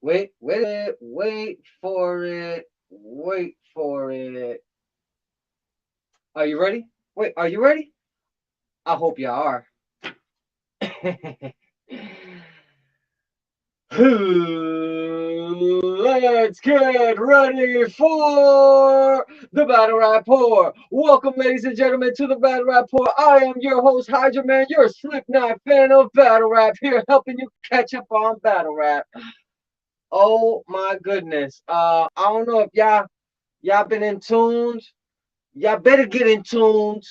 Wait for it. Wait for it. Are you ready? Wait, are you ready? I hope you are. Let's get ready for the Battle Rapport. Welcome, ladies and gentlemen, to the Battle Rapport. I am your host, Hydra Man, your Slipknot fan of Battle Rap, here helping you catch up on Battle Rap. Oh my goodness. I don't know if y'all been in tuned. Y'all better get in tuned.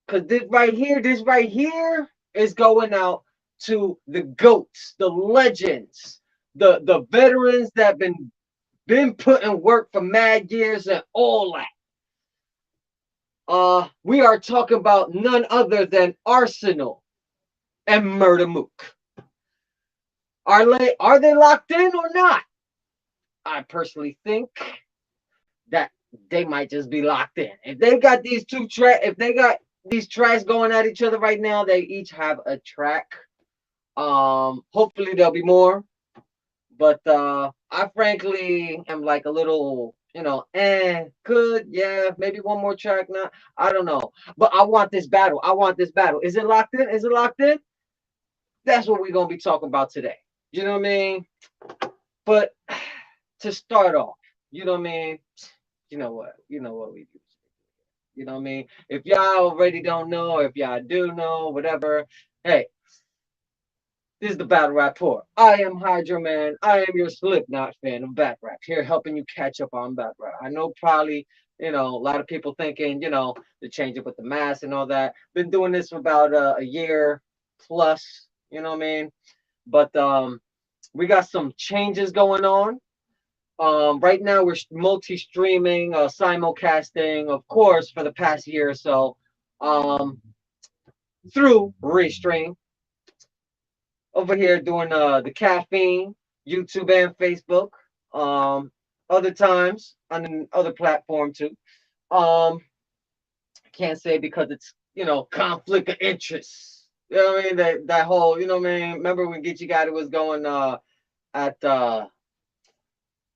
Cause this right here is going out to the GOATs, the legends, the veterans that been putting work for mad years and all that. We are talking about none other than Arsonal and MurdaMook. Are they locked in or not? I personally think that they might just be locked in. If they got these tracks going at each other right now, they each have a track. Hopefully there'll be more. But I frankly am like a little, good, yeah, maybe one more track now. I don't know. But I want this battle. I want this battle. Is it locked in? Is it locked in? That's what we're gonna be talking about today. You know what I mean? But to start off, you know what I mean? You know what? You know what we do. You know what I mean? If y'all already don't know, if y'all do know, whatever, hey, this is the Battle Rapport. I am Hydra Man. I am your Slipknot fan of Bat Rap, here helping you catch up on Bat Rap. I know probably, a lot of people thinking, the change up with the mask and all that. Been doing this for about a year plus, you know what I mean? But we got some changes going on. Right now we're multi-streaming, simulcasting, of course, for the past year or so, um, through Restream. Over here doing the caffeine, YouTube and Facebook. Um, Other times on other platform too. Um, can't say because it's conflict of interest. You know what I mean? That whole, you know what I mean? Remember when Geechee Gotti was going at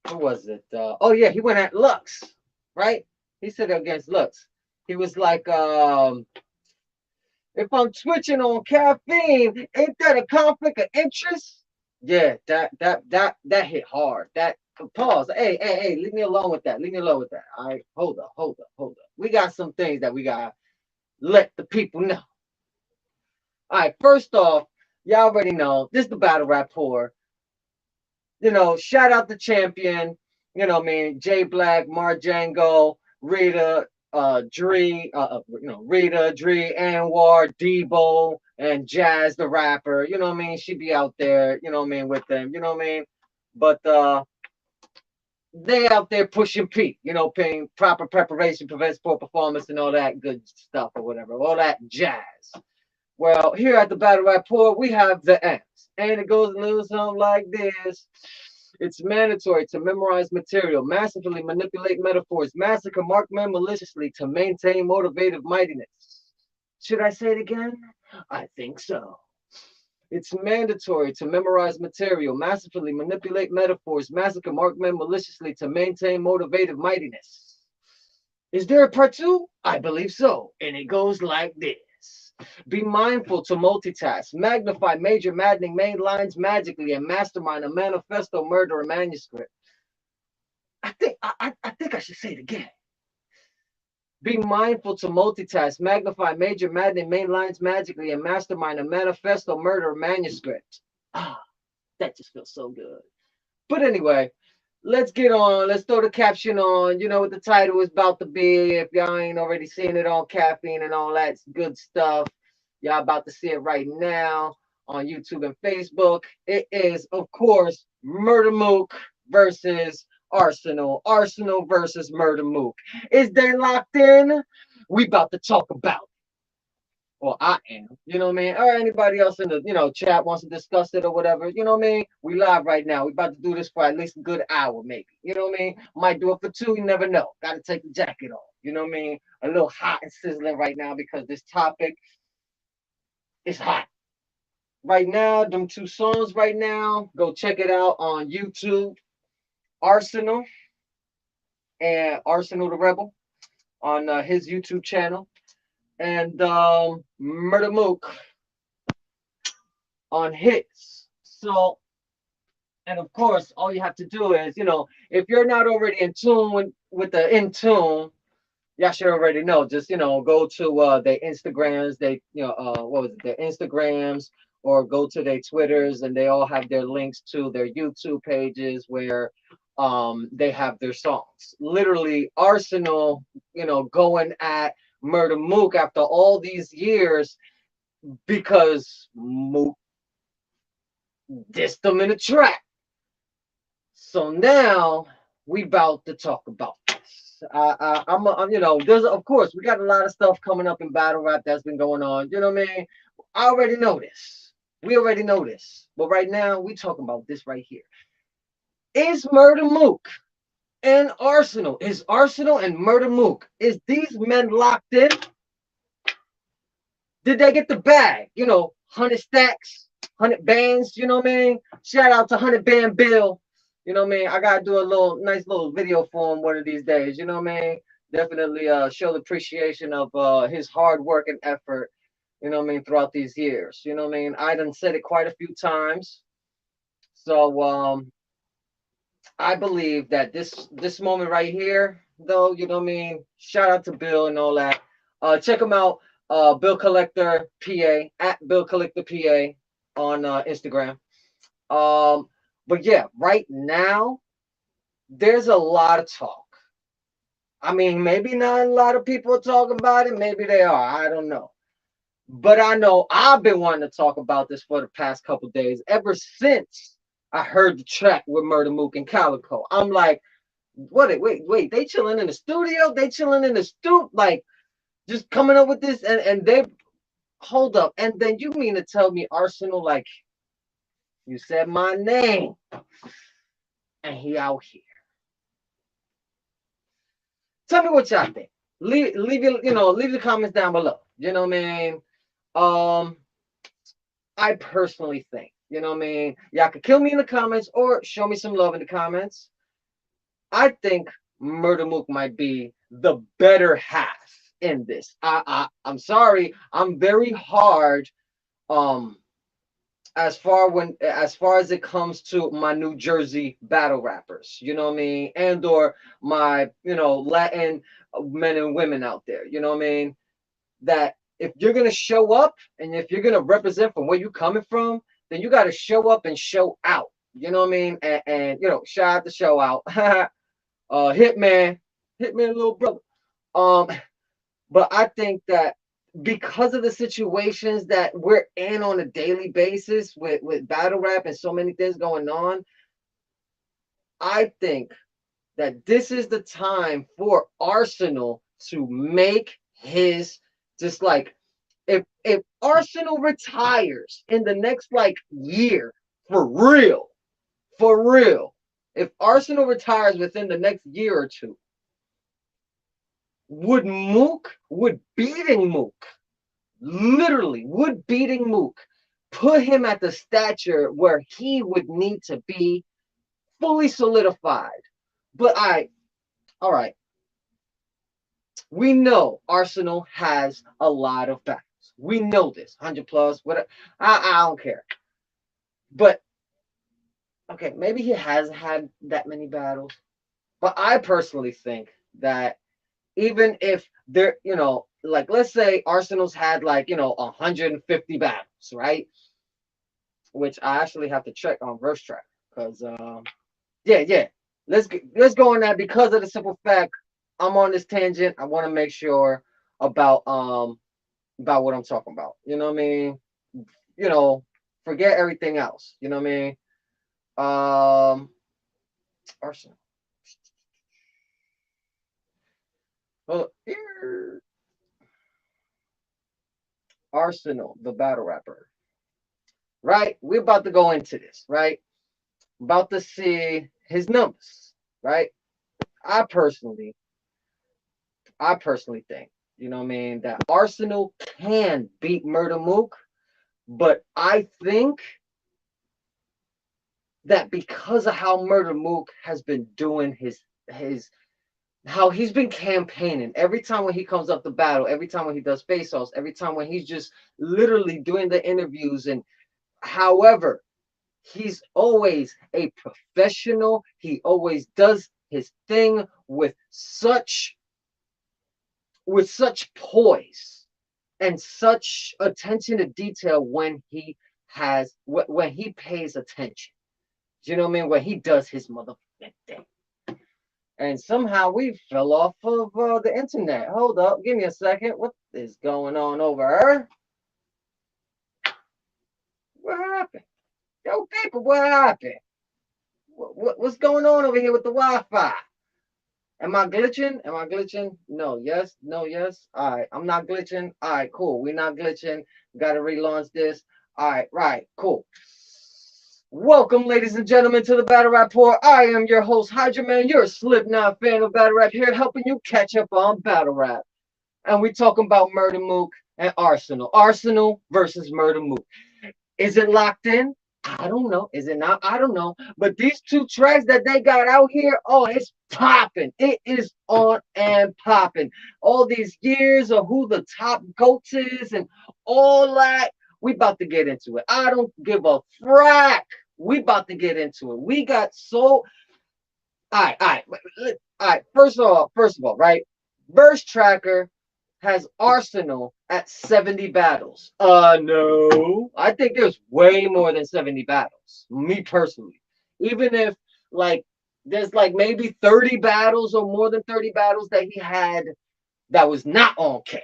who was it? Oh yeah, he went at Lux, right? He said against Lux. He was like, if I'm switching on caffeine, ain't that a conflict of interest? Yeah, that hit hard. That pause. Hey, leave me alone with that. Leave me alone with that. All right, hold up. We got some things that we gotta let the people know. All right, first off, y'all already know this is the Battle Rapport. Shout out the champion. I mean, J Black, Marjango, Rita, Rita, Dree, Anwar, Debo, and Jazz the rapper. You know what I mean? She be out there, you know what I mean, with them, you know what I mean? But they out there pushing Pete, paying proper preparation prevents poor performance and all that good stuff or whatever, all that jazz. Well, here at the Battle Rapport, we have the M's. And it goes a little something like this. It's mandatory to memorize material, masterfully manipulate metaphors, massacre marked men maliciously to maintain motivative mightiness. Should I say it again? I think so. It's mandatory to memorize material, masterfully manipulate metaphors, massacre marked men maliciously to maintain motivative mightiness. Is there a part two? I believe so. And it goes like this. Be mindful to multitask, magnify major maddening main lines magically, and mastermind a manifesto murder a manuscript. I think I should say it again. Be mindful to multitask, magnify major maddening main lines magically, and mastermind a manifesto murder a manuscript. Ah, that just feels so good. But anyway, let's get on. Let's throw the caption on. You know what the title is about to be. If y'all ain't already seen it on caffeine and all that good stuff, y'all about to see it right now on YouTube and Facebook. It is, of course, MurdaMook versus Arsonal. Arsonal versus MurdaMook. Is they locked in? We about to talk about it. Well, I am. You know what I mean? Or anybody else in the chat wants to discuss it or whatever. You know what I mean? We live right now. We about to do this for at least a good hour, maybe. You know what I mean? Might do it for two. You never know. Got to take the jacket off. You know what I mean? A little hot and sizzling right now because this topic is hot. right now, them two songs right now, go check it out on YouTube. Arsonal and Arsonal the Rebel on his YouTube channel, and MurdaMook on his. So, and of course, all you have to do is, if you're not already in tune with the in tune, y'all should already know. Just go to their Instagrams. They what was it? Their Instagrams, or go to their Twitters, and they all have their links to their YouTube pages where they have their songs. Literally, Arsonal, going at Murder Mook after all these years because Mook dissed them in a track. So now we about to talk about this. There's of course we got a lot of stuff coming up in battle rap that's been going on. You know what I mean? I already know this. We already know this. But right now we talking about this right here. Is Murder Mook and Arsonal? Is Arsonal and Murder Mook? Is these men locked in? Did they get the bag? 100 stacks, 100 bands. You know what I mean? Shout out to 100 Band Bill. You know what I mean? I gotta do a nice little video for him one of these days. You know what I mean? Definitely show the appreciation of his hard work and effort. You know what I mean? Throughout these years. You know what I mean? I done said it quite a few times. So I believe that this moment right here, though, you know what I mean? Shout out to Bill and all that. Check him out, Bill Collector PA at Bill Collector PA on Instagram. But yeah, right now there's a lot of talk. I mean, maybe not a lot of people are talking about it. Maybe they are. I don't know. But I know I've been wanting to talk about this for the past couple days, ever since I heard the track with Murder Mook and Calico. I'm like, what? Wait, they chilling in the studio? They chilling in the stoop, like just coming up with this, and they hold up. And then you mean to tell me Arsonal, like, you said my name, and he out here? Tell me what y'all think. Leave the comments down below. You know what I mean? I personally think, you know what I mean? Y'all could kill me in the comments or show me some love in the comments. I think Murder Mook might be the better half in this. I'm sorry. I'm very hard as far as it comes to my New Jersey battle rappers, you know what I mean, and or my Latin men and women out there, you know what I mean, that if you're gonna show up and if you're gonna represent from where you're coming from, then you got to show up and show out, you know what I mean, and shout out the show out, Hitman, little brother, but I think that because of the situations that we're in on a daily basis with battle rap and so many things going on, I think that this is the time for Arsonal to make his, just like, if Arsonal retires in the next like year, for real, if Arsonal retires within the next year or two, would beating Mook, literally, would beating Mook put him at the stature where he would need to be fully solidified? But all right, we know Arsonal has a lot of battles. We know this, 100 plus, whatever. I don't care. But okay, maybe he hasn't had that many battles. But I personally think that even if they're, like, let's say Arsonal's had like, 150 battles, right? Which I actually have to check on Verse Track because, yeah. Let's go on that because of the simple fact I'm on this tangent. I want to make sure about what I'm talking about. You know what I mean? Forget everything else. You know what I mean? Arsonal. Well, here. Arsonal, the battle rapper. Right? We're about to go into this, right? About to see his numbers, right? I personally think, you know what I mean, that Arsonal can beat Murder Mook, But I think that because of how Murder Mook has been doing his how he's been campaigning every time when he comes up to battle, every time when he does face-offs, every time when he's just literally doing the interviews, and however, he's always a professional. He always does his thing with such poise and such attention to detail when he pays attention. Do you know what I mean? When he does his motherfucking thing. And somehow we fell off of the internet. Hold up, give me a second. What is going on over here? What happened? Yo, people, what happened? What's going on over here with the Wi-Fi? Am I glitching? Am I glitching? No, yes, no, yes. All right, I'm not glitching. All right, cool. We're not glitching. Got to relaunch this. All right, right, cool. Welcome, ladies and gentlemen, to the Battle Rapport. I am your host, Hydra Man. You're a Slipknot fan of Battle Rap here, helping you catch up on Battle Rap. And we talking about MurdaMook and Arsonal. Arsonal versus MurdaMook. Is it locked in? I don't know. Is it not? I don't know. But these two tracks that they got out here, oh, it's popping. It is on and popping. All these years of who the top goats is and all that, we about to get into it. I don't give a frack. We about to get into it. We got so. All right. First of all, right? Verse Tracker has Arsonal at 70 battles. No. I think there's way more than 70 battles. Me personally. Even if like there's like maybe 30 battles or more than 30 battles that he had that was not on cam.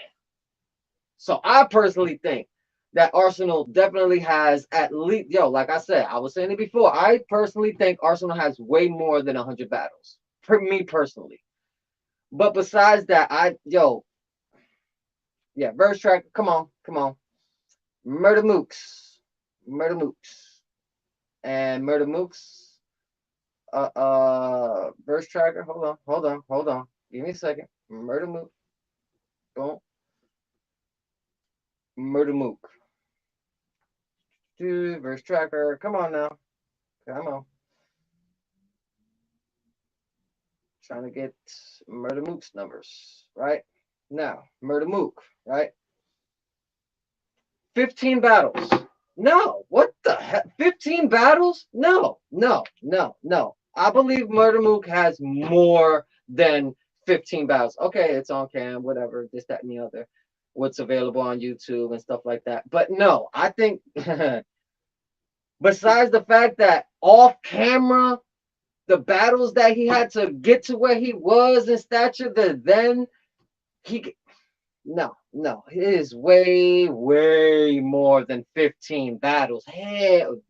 So I personally think that Arsonal definitely has at least, like I said, I was saying it before. I personally think Arsonal has way more than 100 battles. For me personally. But besides that, yeah, verse track. Come on. Murder Mooks, and Murder Mooks. Verse tracker. Hold on. Give me a second. Murder Mook. Don't Murder Mook. Dude, verse tracker. Come on now. Come on. Trying to get Murder Mook's numbers right now. Murder Mook. Right. 15 battles. No, what the heck? 15 battles? No. I believe Murder Mook has more than 15 battles. Okay, it's on cam, whatever, this, that, and the other. What's available on YouTube and stuff like that. But no, I think besides the fact that off camera, the battles that he had to get to where he was in stature, then he no, it is way more than 15 battles. Hell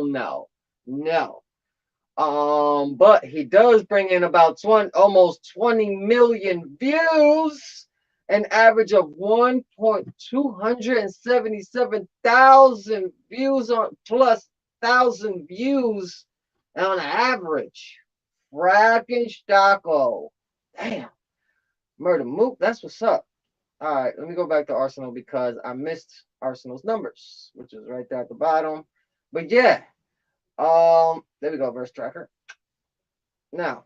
no. But he does bring in about almost 20 million views, an average of 1,277,000 views on plus 1,000 views on average. Fracking Stocko. Damn. Murder Mook, that's what's up. All right, let me go back to Arsonal because I missed Arsonal's numbers, which is right there at the bottom. But yeah, there we go, verse tracker. Now,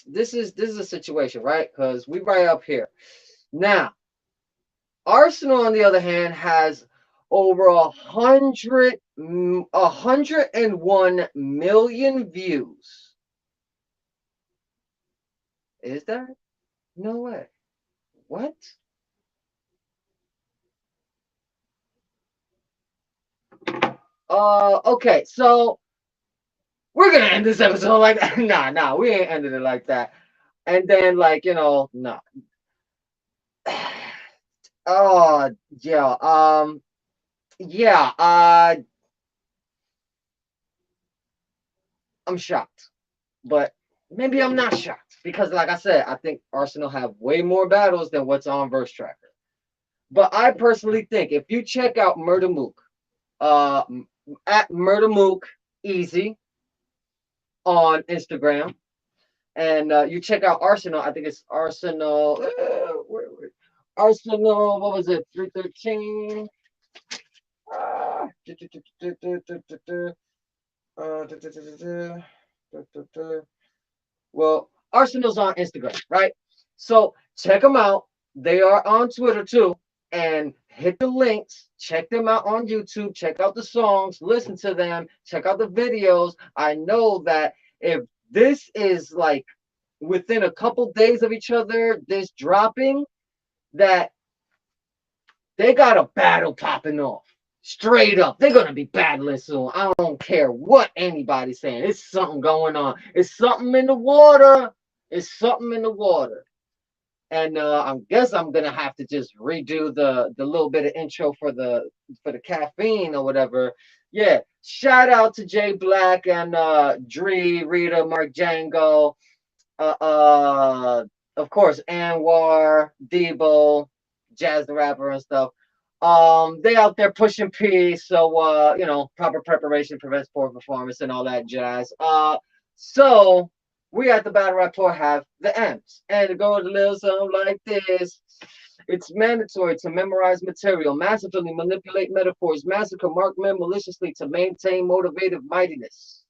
this is a situation, right? Because we right up here. Now, Arsonal, on the other hand, has over 101 million views. Is that? No way. What? Okay, so we're gonna end this episode like that. Nah, we ain't ended it like that. And then, like, nah. Oh, yeah. Yeah. I'm shocked, but maybe I'm not shocked because, like I said, I think Arsonal have way more battles than what's on Verse Tracker. But I personally think if you check out Murder Mook, at Murder Mook Easy on Instagram, and you check out Arsonal. I think it's Arsonal. Arsonal. What was it? 313. Well, Arsenal's on Instagram, right? So check them out. They are on Twitter too. And hit the links. Check them out on YouTube. Check out the songs. Listen to them. Check out the videos. I know that if this is like within a couple days of each other, this dropping, that they got a battle popping off. Straight up. They're going to be battling soon. I don't care what anybody's saying. It's something going on. It's something in the water. It's something in the water. And I guess I'm gonna have to just redo the little bit of intro for the caffeine or whatever. Yeah. Shout out to Jay Black and Dree, Rita, Mark Django, uh, uh of course Anwar, Debo, Jazz the Rapper and stuff. They out there pushing peace, so proper preparation prevents poor performance and all that jazz. So we at the Battle Rapport have the M's, and it goes a little something like this. It's mandatory to memorize material, masterfully manipulate metaphors, massacre mark men maliciously to maintain motivative mightiness.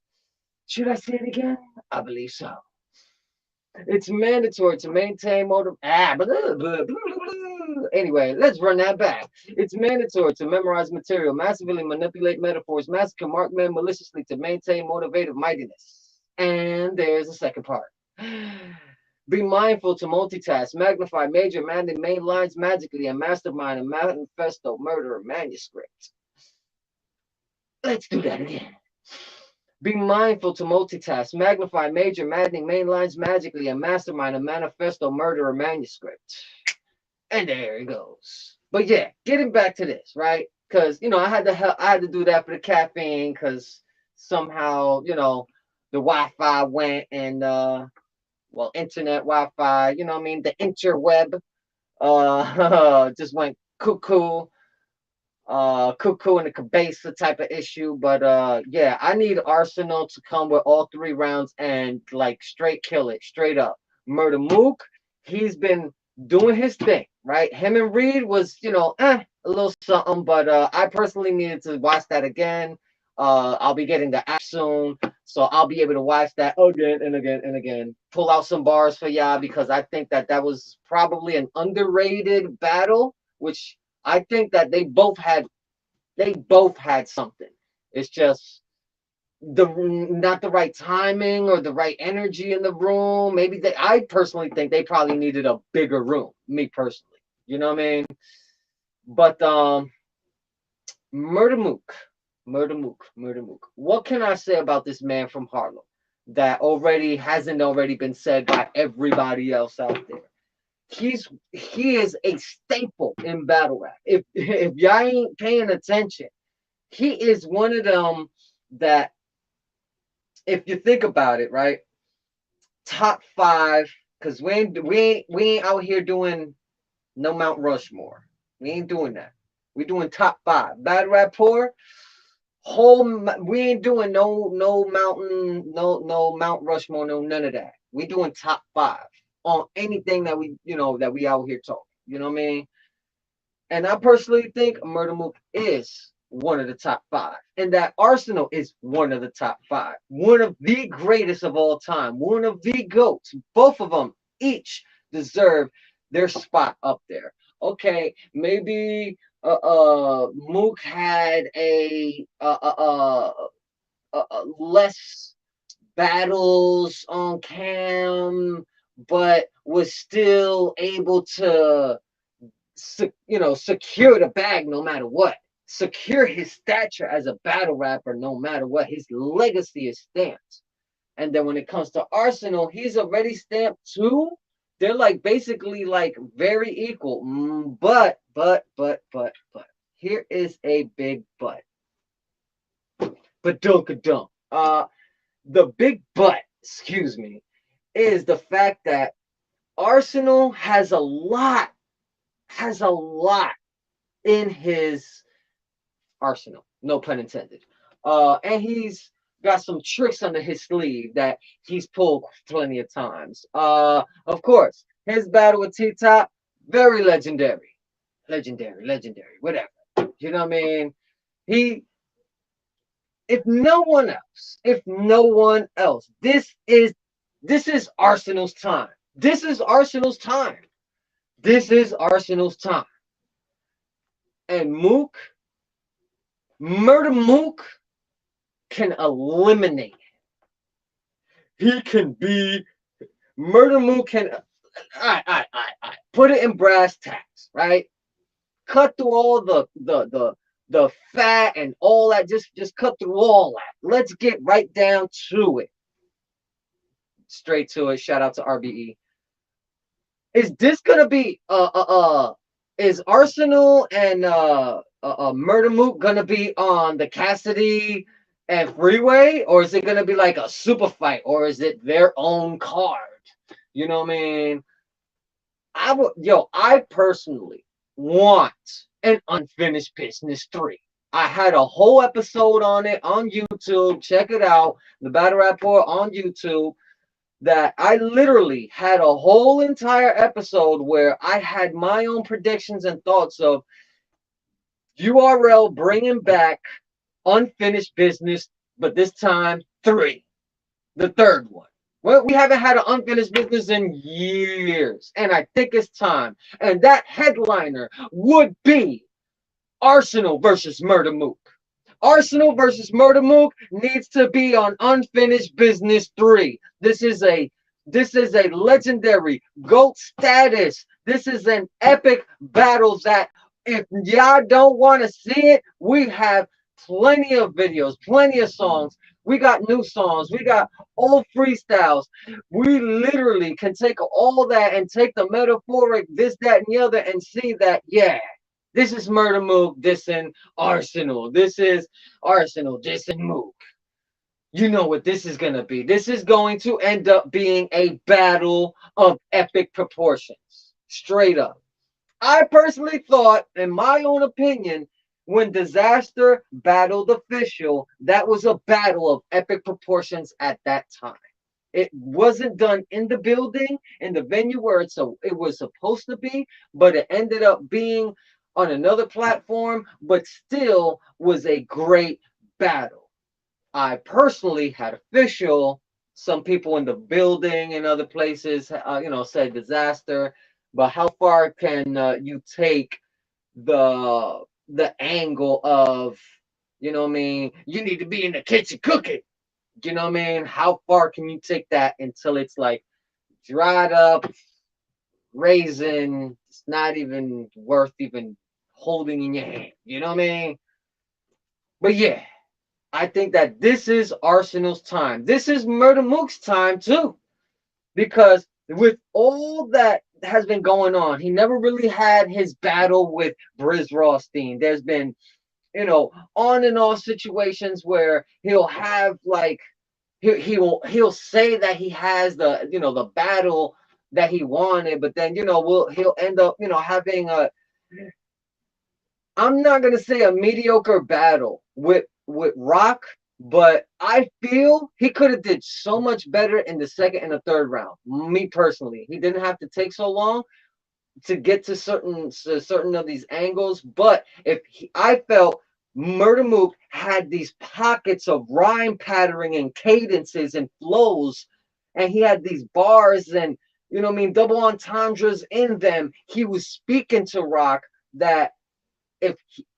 Should I say it again? I believe so. It's mandatory to maintain motive. Anyway, let's run that back. It's mandatory to memorize material, massively manipulate metaphors, massacre mark men maliciously to maintain motivative mightiness. And there's a second part. Be mindful to multitask, magnify major main lines magically, and mastermind a manifesto murder manuscript. Let's do that again. Be mindful to multitask, magnify major maddening main lines magically, and mastermind a manifesto murderer manuscript. And there it goes. But yeah, getting back to this, right? Because I had to do that for the caffeine, because somehow the Wi-Fi went, and internet Wi-Fi, what I mean, the interweb just went cuckoo. Cuckoo and the cabeza type of issue. But yeah, I need Arsonal to come with all 3 rounds and like straight kill it, straight up. MurdaMook, he's been doing his thing, right? Him and Reed was, a little something, but I personally needed to watch that again. I'll be getting the app soon, so I'll be able to watch that again and again and again. Pull out some bars for y'all, because I think that was probably an underrated battle, which I think that they both had something. It's just not the right timing or the right energy in the room. Maybe I personally think they probably needed a bigger room. Me personally, you know what I mean? But MurdaMook. What can I say about this man from Harlem that hasn't already been said by everybody else out there? He is a staple in battle rap. If y'all ain't paying attention, he is one of them that, if you think about it, right? Top 5, because we ain't out here doing no Mount Rushmore. We ain't doing that. We doing top 5. Battle Rapport, we ain't doing no mountain, no Mount Rushmore, no none of that. We doing top 5 on anything that we out here talking. You know what I mean? And I personally think MurdaMook is one of the top 5, and that Arsonal is one of the top 5, one of the greatest of all time, one of the GOATs. Both of them each deserve their spot up there. Okay, maybe Mook had a less battles on cam, but was still able to secure the bag no matter what. Secure his stature as a battle rapper no matter what. His legacy is stamped. And then when it comes to Arsonal, he's already stamped too. They're like basically like very equal. But here is a big but. But dunk. The big but, excuse me, is the fact that Arsonal has a lot in his arsenal, no pun intended. And he's got some tricks under his sleeve that he's pulled plenty of times. Of course, his battle with T-Top, very legendary, whatever. You know what I mean? If no one else, this is Arsenal's time. This is Arsenal's time. This is Arsenal's time. And MurdaMook can eliminate. He can be MurdaMook can. All right. Put it in brass tacks, right? Cut through all the fat and all that. Just cut through all that. Let's get right down to it. Straight to it. Shout out to RBE. Is this gonna be is Arsenal and MurdaMook gonna be on the Cassidy and Freeway, or is it gonna be like a super fight, or is it their own card? You know what I mean? I personally want an Unfinished Business 3. I had a whole episode on it on YouTube. Check it out. The Battle Rapport on YouTube. That I literally had a whole entire episode where I had my own predictions and thoughts of URL bringing back Unfinished Business, but this time 3, the third one. Well, we haven't had an Unfinished Business in years, and I think it's time. And that headliner would be Arsonal versus MurdaMook. Arsonal versus MurdaMook needs to be on Unfinished Business 3. This is a legendary GOAT status. This is an epic battle that if y'all don't want to see it, we have plenty of videos, plenty of songs. We got new songs. We got old freestyles. We literally can take all that and take the metaphoric this, that, and the other and see that, yeah, this is MurdaMook dissing Arsonal. This is Arsonal dissing Mook. You know what this is going to be. This is going to end up being a battle of epic proportions. Straight up. I personally thought, in my own opinion, when Disaster battled Official, that was a battle of epic proportions at that time. It wasn't done in the building, in the venue where it was supposed to be, but it ended up being on another platform, but still was a great battle. I personally had Official. Some people in the building and other places, said Disaster. But how far can you take the angle of, you know what I mean? You need to be in the kitchen cooking. You know what I mean? How far can you take that until it's like dried up, raisin? It's not even worth even holding in your hand. You know what I mean? But yeah, I think that this is Arsenal's time. This is MurdaMook's time too. Because with all that has been going on, he never really had his battle with Briz Rothstein. There's been, on and off situations where he'll have like he'll say that he has the battle that he wanted, but then he'll end up having a, I'm not gonna say a mediocre battle with Rock, but I feel he could have did so much better in the second and the third round. Me personally, he didn't have to take so long to get to certain of these angles. But I felt MurdaMook had these pockets of rhyme patterning and cadences and flows, and he had these bars and double entendres in them. He was speaking to Rock that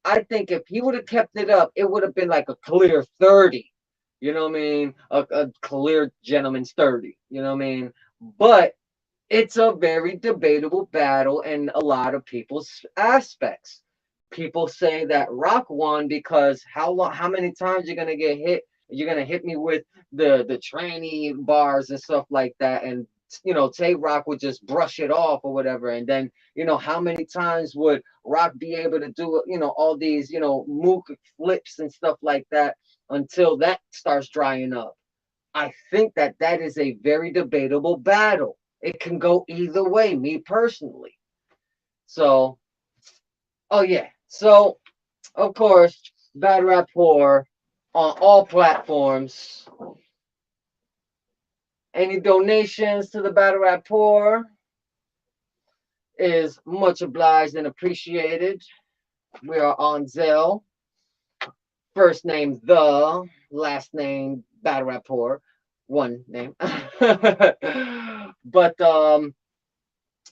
I think if he would have kept it up, it would have been like a clear 30. You know what I mean? A clear gentleman's 30. You know what I mean? But it's a very debatable battle in a lot of people's aspects. People say that Rock won because how many times you're gonna get hit? You're gonna hit me with the tranny bars and stuff like that, and Tay Rock would just brush it off or whatever. And then, how many times would Rock be able to do, all these, Mook flips and stuff like that until that starts drying up? I think that is a very debatable battle. It can go either way, me personally. So, oh yeah. So, of course, Battle Rapport on all platforms. Any donations to the Battle Rapport is much obliged and appreciated. We are on Zelle. first name the, last name battle rapport, one name. but um,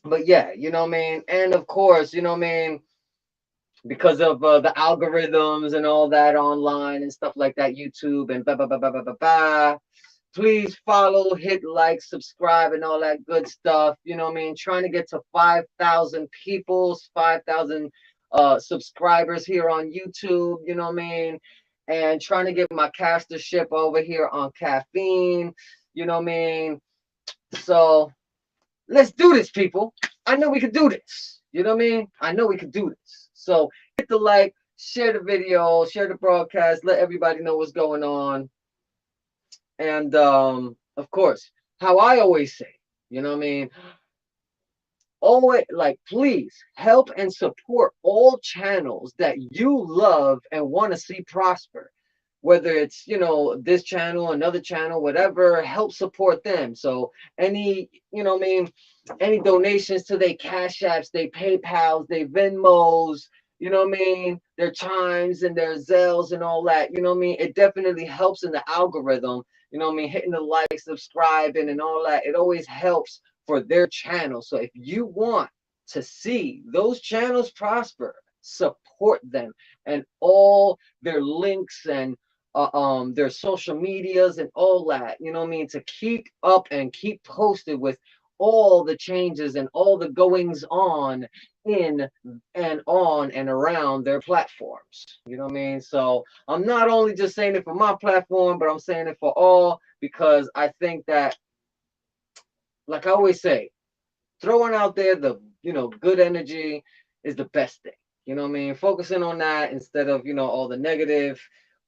but yeah, you know what I mean. And of course, you know what I mean, because of the algorithms and all that online and stuff like that, YouTube and blah blah blah blah blah blah blah. Please follow, hit like, subscribe, and all that good stuff. You know what I mean? Trying to get to 5,000 people, 5,000 subscribers here on YouTube. You know what I mean? And trying to get my castership over here on Caffeine. You know what I mean? So let's do this, people. I know we can do this. You know what I mean? I know we can do this. So hit the like, share the video, share the broadcast, let everybody know what's going on. And of course, how I always say, you know what I mean? Always, like, please help and support all channels that you love and want to see prosper. Whether it's, you know, this channel, another channel, whatever, help support them. So any, you know what I mean, any donations to their Cash Apps, their PayPals, their Venmos, you know what I mean, their Chimes and their Zells and all that, you know what I mean, it definitely helps in the algorithm, you know what I mean, hitting the like, subscribing and all that. It always helps for their channel. So if you want to see those channels prosper, support them and all their links and their social medias and all that, you know what I mean, to keep up and keep posted with all the changes and all the goings on in and on and around their platforms. You know what I mean? So I'm not only just saying it for my platform, but I'm saying it for all, because I think that, like I always say, throwing out there the, you know, good energy is the best thing. You know what I mean? Focusing on that instead of, you know, all the negative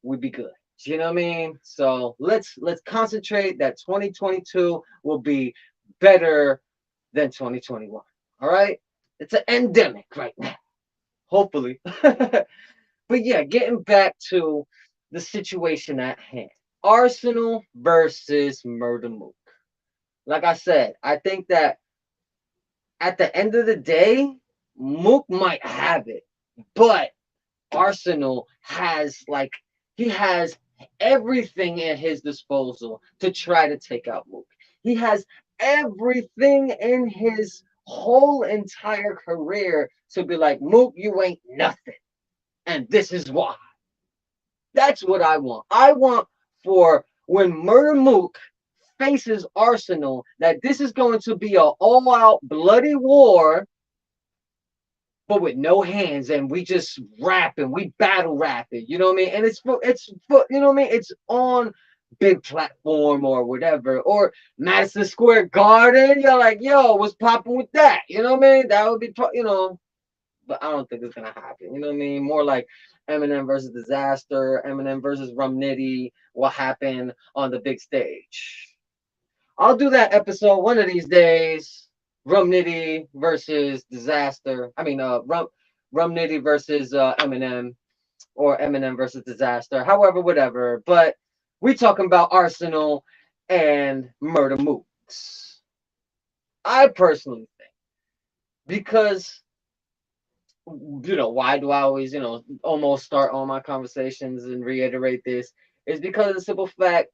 would be good. You know what I mean? So let's concentrate that 2022 will be better than 2021. All right? It's an endemic right now. Hopefully. But yeah, getting back to the situation at hand. Arsonal versus MurdaMook. Like I said, I think that at the end of the day, Mook might have it, but Arsonal has, like, he has everything at his disposal to try to take out Mook. He has everything in his whole entire career to be like, Mook, you ain't nothing. And this is why. That's what I want. I want for when MurdaMook faces Arsonal, that this is going to be an all-out bloody war, but with no hands, and we just rap and we battle rap it, you know what I mean? And it's you know what I mean? It's on big platform or whatever, or Madison Square Garden. You're like, yo, what's popping with that? You know what I mean? That would be, you know, but I don't think it's gonna happen. You know what I mean? More like Eminem versus Disaster, Eminem versus Rum Nitty. What happened on the big stage? I'll do that episode one of these days. Rum Nitty versus Disaster. I mean, Rum Nitty versus Eminem, or Eminem versus Disaster. However, whatever. But we talking about Arsonal and MurdaMooks. I personally think, because, you know, why do I always, you know, almost start all my conversations and reiterate this, is because of the simple fact,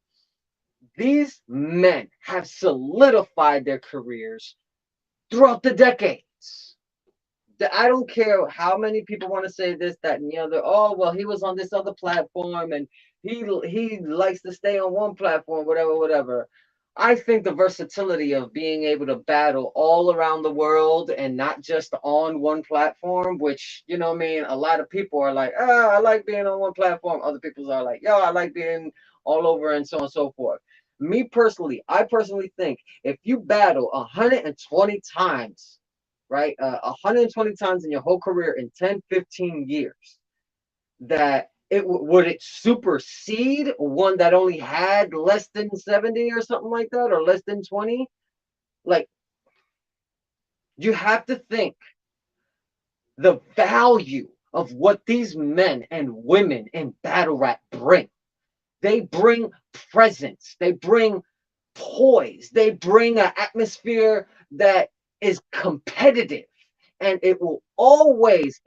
these men have solidified their careers throughout the decades. I don't care how many people want to say this, that, and the other. Oh, well, he was on this other platform, and he likes to stay on one platform, whatever, whatever. I think the versatility of being able to battle all around the world and not just on one platform, which, you know what I mean, a lot of people are like, oh, I like being on one platform. Other people are like, yo, I like being all over, and so on and so forth. Me personally, I personally think if you battle 120 times, right, 120 times in your whole career in 10, 15 years, that would it supersede one that only had less than 70 or something like that, or less than 20? Like, you have to think the value of what these men and women in battle rap bring. They bring presence, they bring poise, they bring an atmosphere that is competitive and it will always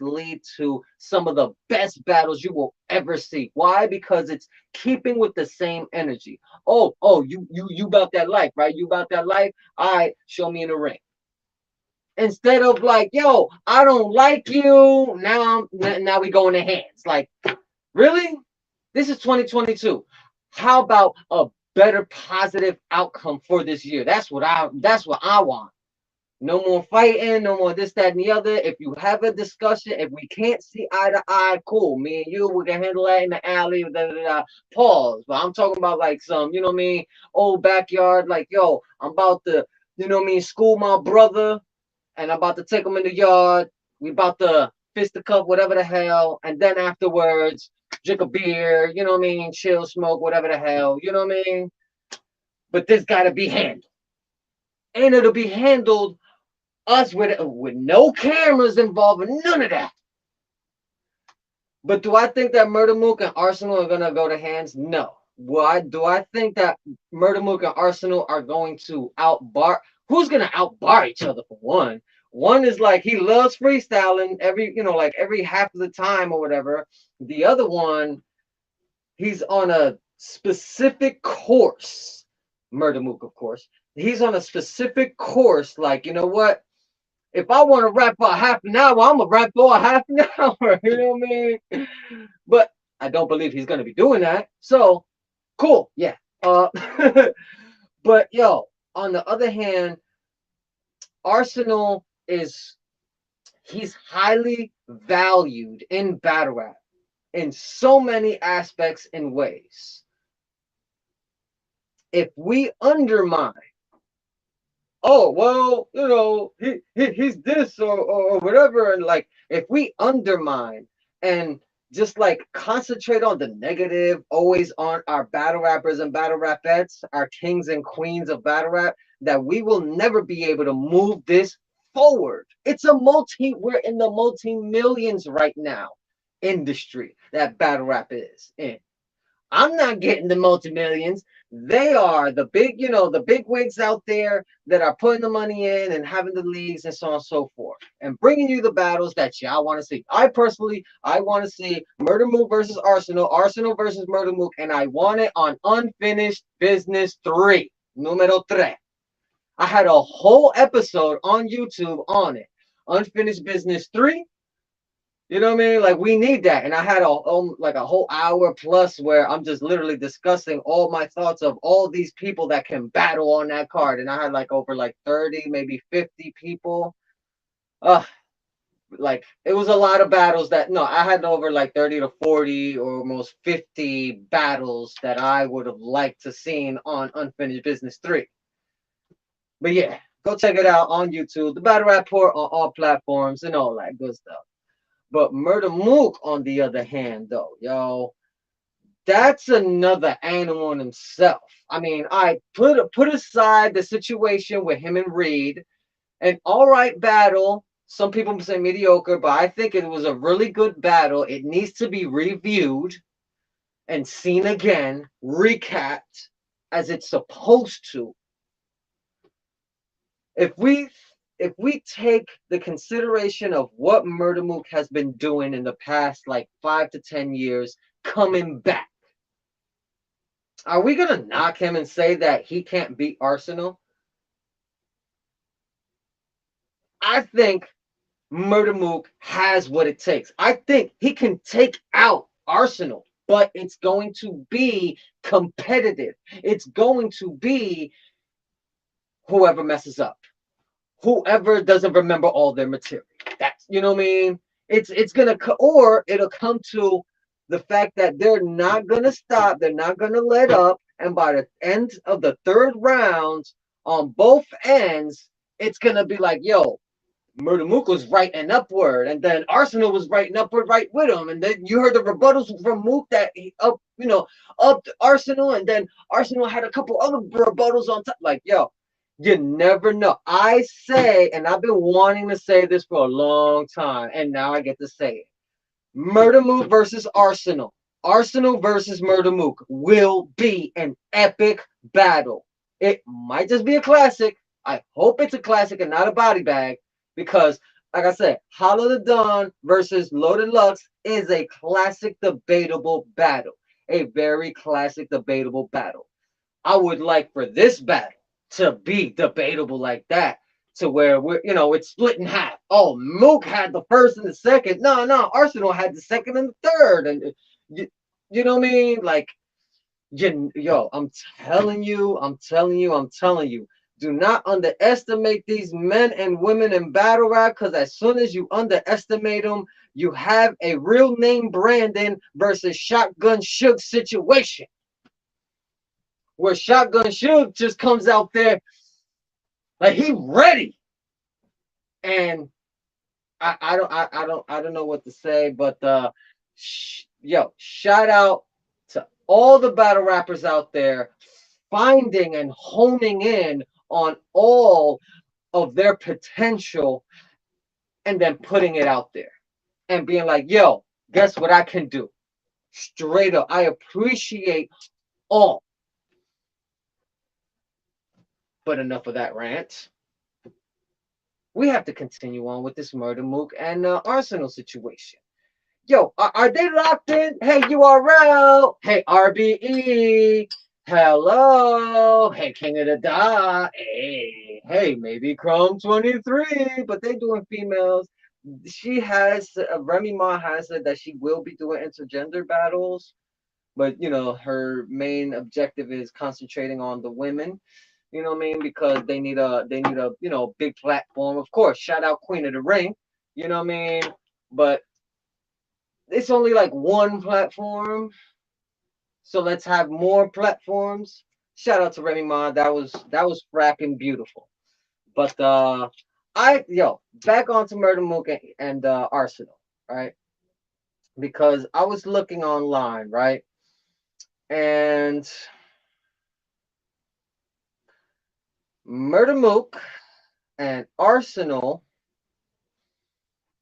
lead to some of the best battles you will ever see. Why? Because it's keeping with the same energy. You about that life, right? You about that life? All right, show me in the ring. Instead of like, yo, I don't like you. Now we go in the hands. Like, really? This is 2022. How about a better positive outcome for this year? That's what I want. No more fighting, no more this, that, and the other. If you have a discussion, if we can't see eye to eye, cool. Me and you, we can handle that in the alley. Da, da, da, pause. But I'm talking about like some, you know what I mean, old backyard. Like, yo, I'm about to, you know what I mean, school my brother, and I'm about to take him in the yard. We about to fist the cup, whatever the hell, and then afterwards, drink a beer. You know what I mean, chill, smoke, whatever the hell. You know what I mean. But this got to be handled, and it'll be handled us with no cameras involved, none of that. But do I think that MurdaMook and Arsonal are gonna go to hands? No. Why do I think that MurdaMook and Arsonal are going to outbar? Who's gonna outbar each other for one? One is like he loves freestyling like every half of the time or whatever. The other one, he's on a specific course. MurdaMook, of course. He's on a specific course. Like, you know what? If I want to rap for a half an hour, I'm gonna rap for a half an hour. You know what I mean? But I don't believe he's gonna be doing that. So cool, yeah. But yo, on the other hand, Arsonal he's highly valued in battle rap in so many aspects and ways. If we undermine, oh well, he's this or whatever, and like if we undermine and just like concentrate on the negative, always on our battle rappers and battle rapettes, our kings and queens of battle rap, that we will never be able to move this forward. We're in the multi-millions right now industry that battle rap is in. I'm not getting the multi-millions. They are the big wigs out there that are putting the money in and having the leagues and so on and so forth, and bringing you the battles that y'all want to see. I want to see MurdaMook versus Arsonal, Arsonal versus MurdaMook, and I want it on Unfinished Business 3, numero 3. I had a whole episode on YouTube on it. Unfinished Business 3. You know what I mean? Like, we need that. And I had a whole hour plus where I'm just literally discussing all my thoughts of all these people that can battle on that card. And I had like over like 30, maybe 50 people. Like it was a lot of battles I had over like 30 to 40 or almost 50 battles that I would have liked to seen on Unfinished Business 3. But yeah, go check it out on YouTube. The Battle Rapport on all platforms and all that good stuff. But MurdaMook, on the other hand, though, yo, that's another animal in himself. I mean, I put aside the situation with him and Reed, an all right battle. Some people say mediocre, but I think it was a really good battle. It needs to be reviewed and seen again, recapped as it's supposed to. If we take the consideration of what MurdaMook has been doing in the past like 5 to 10 years, coming back, are we gonna knock him and say that he can't beat Arsonal? I think MurdaMook has what it takes. I think he can take out Arsonal, but it's going to be competitive. It's going to be whoever messes up, whoever doesn't remember all their material. That's, you know what I mean? It's gonna or it'll come to the fact that they're not gonna stop, they're not gonna let up, and by the end of the third round, on both ends, it's gonna be like, yo, MurdaMook was writing upward, and then Arsonal was writing upward right with him, and then you heard the rebuttals from Mook that he upped Arsonal, and then Arsonal had a couple other rebuttals on top. Like, yo, you never know. I say, and I've been wanting to say this for a long time, and now I get to say it. MurdaMook versus Arsonal. Arsonal versus MurdaMook will be an epic battle. It might just be a classic. I hope it's a classic and not a body bag because, like I said, Hollow the Dawn versus Loaded Lux is a classic debatable battle. A very classic debatable battle. I would like for this battle to be debatable like that, to where we're, it's split in half. Oh, Mook had the first and the second. No, no, Arsonal had the second and the third. And you know what I mean? Like, yo, I'm telling you, I'm telling you, I'm telling you. Do not underestimate these men and women in battle rap, because as soon as you underestimate them, you have a real name Brandon versus Shotgun Suge situation, where Shotgun Suge just comes out there like he ready, and I don't know what to say, but yo, shout out to all the battle rappers out there finding and honing in on all of their potential and then putting it out there and being like, yo, guess what I can do? Straight up, I appreciate all. But enough of that rant. We have to continue on with this MurdaMook and Arsonal situation. Yo, are they locked in? Hey, URL. Hey, RBE. Hello. Hey, King of the Dot. Hey, maybe Chrome 23. But they doing females. She has, Remy Ma has said that she will be doing intergender battles. But, her main objective is concentrating on the women. You know what I mean? Because they need a big platform. Of course, shout out Queen of the Ring. You know what I mean? But it's only like one platform, so let's have more platforms. Shout out to Remy Ma. That was fracking beautiful. But back onto MurdaMook and Arsonal, right? Because I was looking online, right? And MurdaMook and Arsonal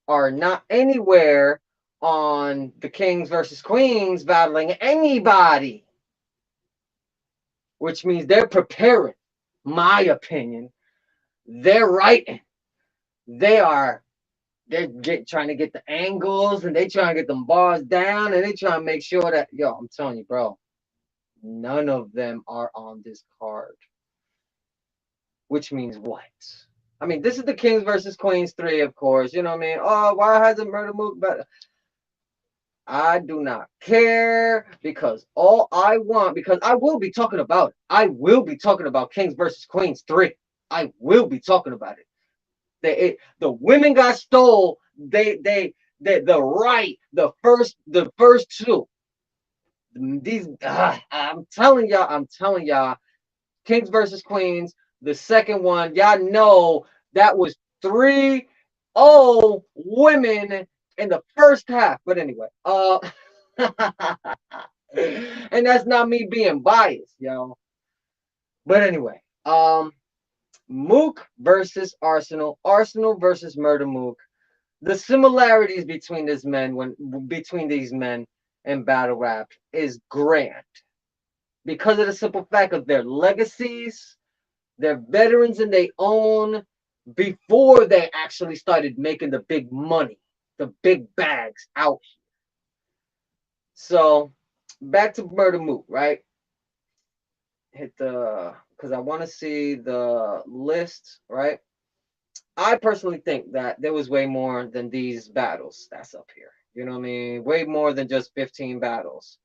are not anywhere on the Kings versus Queens battling anybody, which means they're preparing. My opinion, they're writing. They're trying to get the angles, and they trying to get them bars down, and they trying to make sure that, yo, I'm telling you, bro, none of them are on this card. Which means what? I mean, this is the Kings versus Queens 3, of course. You know what I mean? Oh, why hasn't MurdaMook better? I do not care, because all I want, because I will be talking about it. I will be talking about Kings versus Queens 3. I will be talking about it. The women got stole. The first two. These I'm telling y'all, Kings versus Queens. The second one, y'all know that was 3-0 women in the first half. But anyway, and that's not me being biased, yo. But anyway, Mook versus Arsonal, Arsonal versus MurdaMook. The similarities between these men in battle rap is grand, because of the simple fact of their legacies. They're veterans in their own before they actually started making the big money, the big bags out here. So back to MurdaMook, right? Hit the, because I want to see the list, right? I personally think that there was way more than these battles that's up here. You know what I mean? Way more than just 15 battles.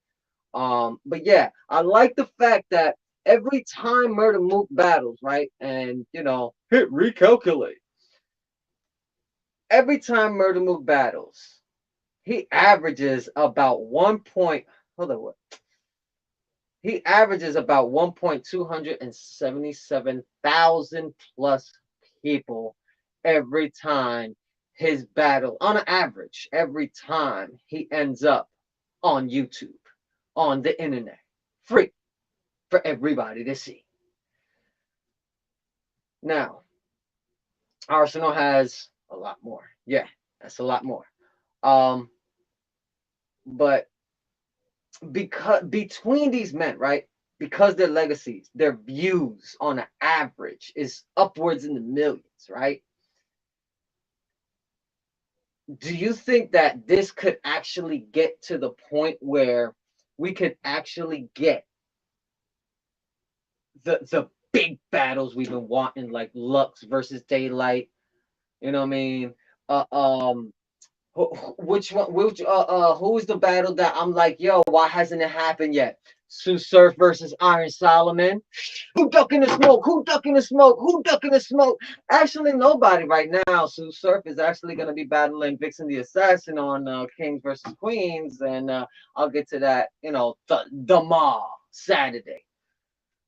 But yeah, I like the fact that every time MurdaMook battles, right? And hit recalculate. Every time MurdaMook battles, he averages about hold on, what? He averages about 1,277,000 plus people every time his battle, on an average, every time he ends up on YouTube, on the internet, free for everybody to see. Now, Arsonal has a lot more. Yeah, that's a lot more. But because between these men, right? because their legacies, their views on an average is upwards in the millions, right? Do you think that this could actually get to the point where we could actually get the big battles we've been wanting, like Lux versus Daylight? You know what I mean? Uh, um, which one? Which who is the battle that I'm like, yo, why hasn't it happened yet? Sue Surf versus Iron Solomon. Who ducking the smoke? Who ducking the smoke? Who ducking the smoke? Actually, nobody right now. Sue Surf is actually going to be battling Vixen the Assassin on Kings versus Queens, and I'll get to that, the Ma Saturday.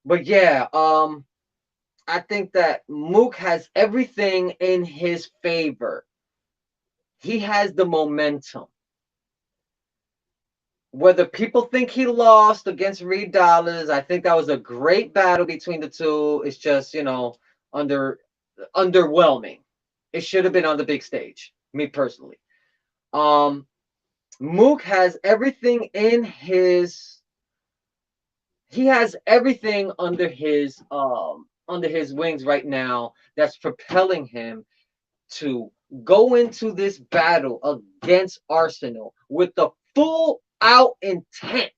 But yeah, I think that Mook has everything in his favor. He has the momentum. Whether people think he lost against Reed Dollars, I think that was a great battle between the two. It's just, under underwhelming. It should have been on the big stage, me personally. Um, Mook has everything in his he has everything under his wings right now that's propelling him to go into this battle against Arsonal with the full out intent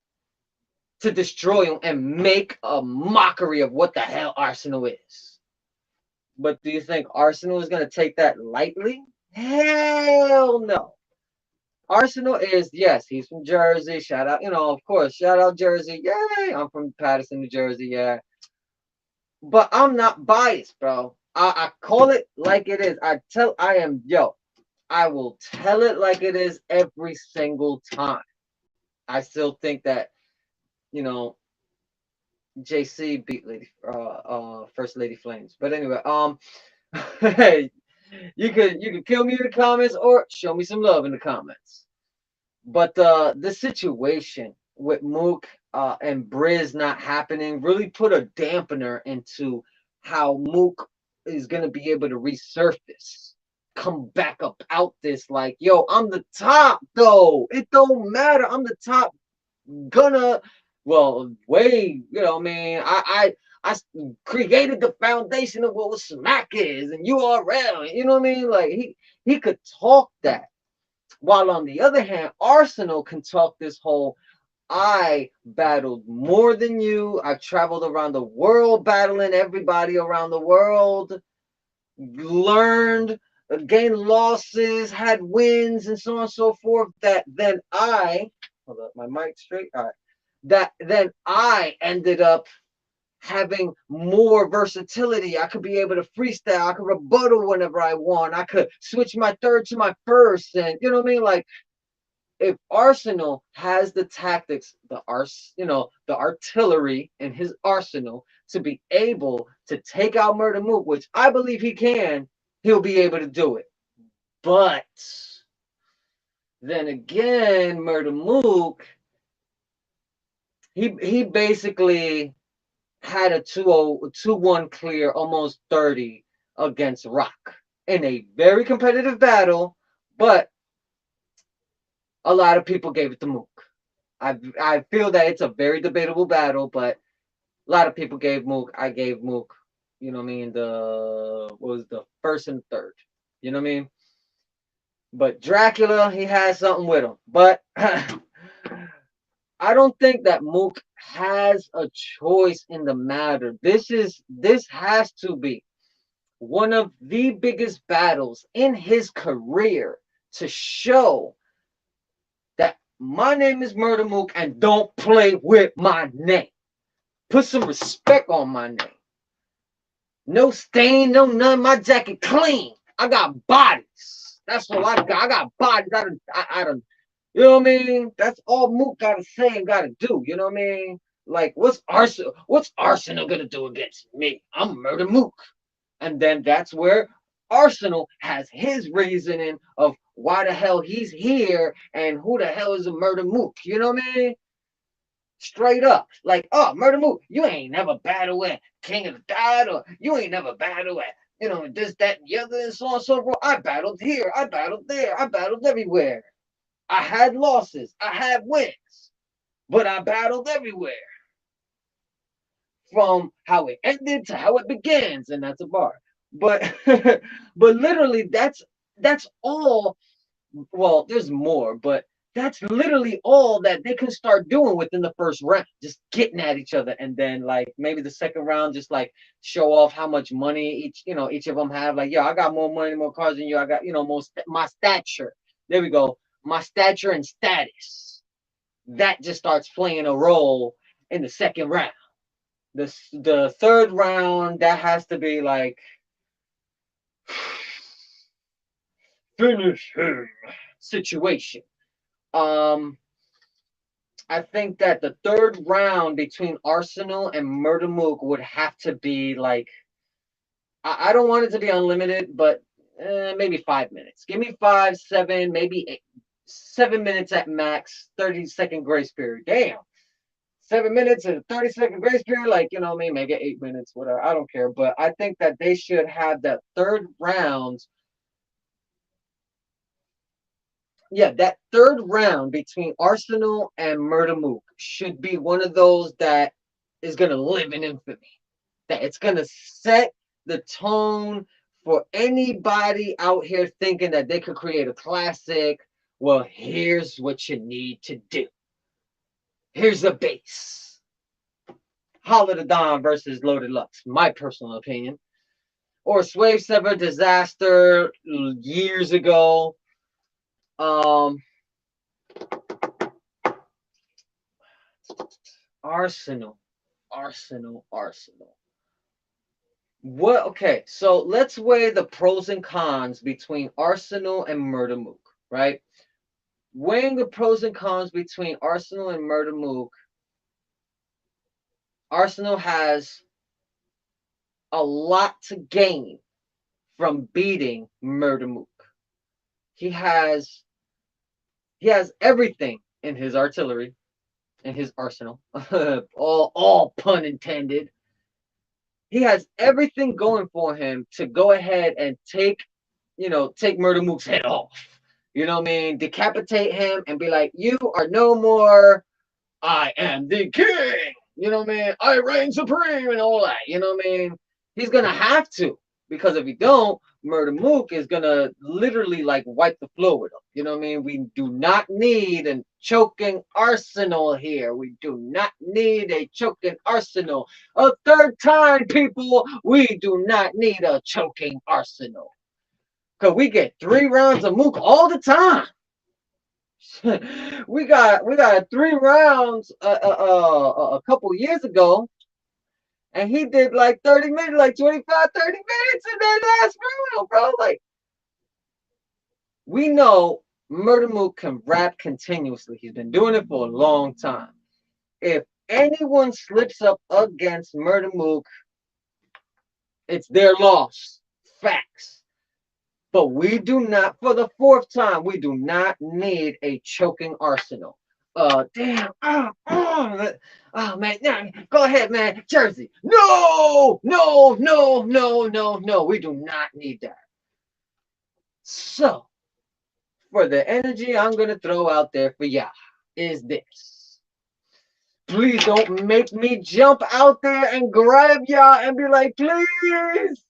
to destroy him and make a mockery of what the hell Arsonal is. But do you think Arsonal is going to take that lightly? Hell no. Arsonal is, yes, he's from Jersey. Shout out, of course, shout out Jersey. Yay! I'm from Patterson, New Jersey. Yeah. But I'm not biased, bro. I call it like it is. I will tell it like it is every single time. I still think that, you know, JC beat First Lady Flames. But anyway, hey, you could kill me in the comments or show me some love in the comments. But the situation with Mook and Briz not happening really put a dampener into how Mook is gonna be able to resurface, come back up out this like, yo, I'm the top though. It don't matter. I'm the top. Gonna, well, way, I mean, I created the foundation of what Smack is and URL. You know what I mean? Like he could talk that. While on the other hand, Arsonal can talk this whole I battled more than you. I traveled around the world battling everybody around the world, learned, gained losses, had wins, and so on and so forth. That then hold up, my mic straight. All right. That then I ended up having more versatility. I could be able to freestyle. I could rebuttal whenever I want. I could switch my third to my first, and you know what I mean. Like if Arsonal has the tactics, the artillery in his arsenal to be able to take out MurdaMook, which I believe he can, he'll be able to do it. But then again, MurdaMook, he basically had a 2-1 clear, almost 30 against Rock in a very competitive battle, but a lot of people gave it to Mook. I feel that it's a very debatable battle, but a lot of people gave Mook. I gave Mook, you know what I mean, the first and third. You know what I mean? But Dracula, he has something with him. But I don't think that Mook has a choice in the matter. This has to be one of the biggest battles in his career to show that my name is MurdaMook and don't play with my name. Put some respect on my name. No stain, no none. My jacket clean. I got bodies. That's all I got. I got bodies. I don't. You know what I mean? That's all Mook gotta say and gotta do. You know what I mean? Like, what's Arsonal gonna do against me? I'm MurdaMook. And then that's where Arsonal has his reasoning of why the hell he's here and who the hell is a MurdaMook. You know what I mean? Straight up. Like, oh, MurdaMook, you ain't never battled at King of the Dot, or you ain't never battled at, this, that, and the other, and so on and so forth. I battled here, I battled there, I battled everywhere. I had losses, I had wins, but I battled everywhere. from how it ended to how it begins, and that's a bar. But but literally, that's all. Well, there's more, but that's literally all that they can start doing within the first round, just getting at each other, and then like maybe the second round, just like show off how much money each of them have. Like, yo, I got more money, more cars than you. I got my stature. There we go, my stature and status. That just starts playing a role in the second round. The third round, that has to be like finish him situation. Um, I think that the third round between Arsenal and MurdaMook would have to be like, I don't want it to be unlimited, but maybe 5 minutes. Give me 5, 7, maybe 8, 7 minutes at max. 30-second grace period. Damn. 7 minutes and 30-second grace period, like, what I mean, make it 8 minutes, whatever. I don't care. But I think that they should have that third round. Yeah, that third round between Arsenal and MurdaMook should be one of those that is gonna live in infamy. That it's gonna set the tone for anybody out here thinking that they could create a classic. Well, here's what you need to do. Here's a base. Holla the Don versus Loaded Lux, my personal opinion. Or Swave Sever Disaster years ago. Arsenal. What? Okay, so let's weigh the pros and cons between Arsenal and MurdaMook, right? Weighing the pros and cons between Arsenal and MurdaMook, Arsenal has a lot to gain from beating MurdaMook. He has everything in his artillery, in his arsenal. all pun intended. He has everything going for him to go ahead and take MurdaMook's head off. You know what I mean? Decapitate him and be like, you are no more. I am the king. You know what I mean? I reign supreme and all that. You know what I mean? He's gonna have to, because if he don't, MurdaMook is gonna literally like wipe the floor with him. You know what I mean? We do not need a choking arsenal here. We do not need a choking arsenal. A third time, people, we do not need a choking arsenal. Cause we get 3 rounds of Mook all the time. we got 3 rounds a couple years ago, and he did like 30 minutes, like 25, 30 minutes in that last round, bro. Like, we know MurdaMook can rap continuously. He's been doing it for a long time. If anyone slips up against MurdaMook, it's their loss. Facts. But we do not, for the 4th time, we do not need a choking arsenal. Damn. Oh, man. Go ahead, man. Jersey. No. We do not need that. So, for the energy I'm going to throw out there for y'all is this. Please don't make me jump out there and grab y'all and be like, please.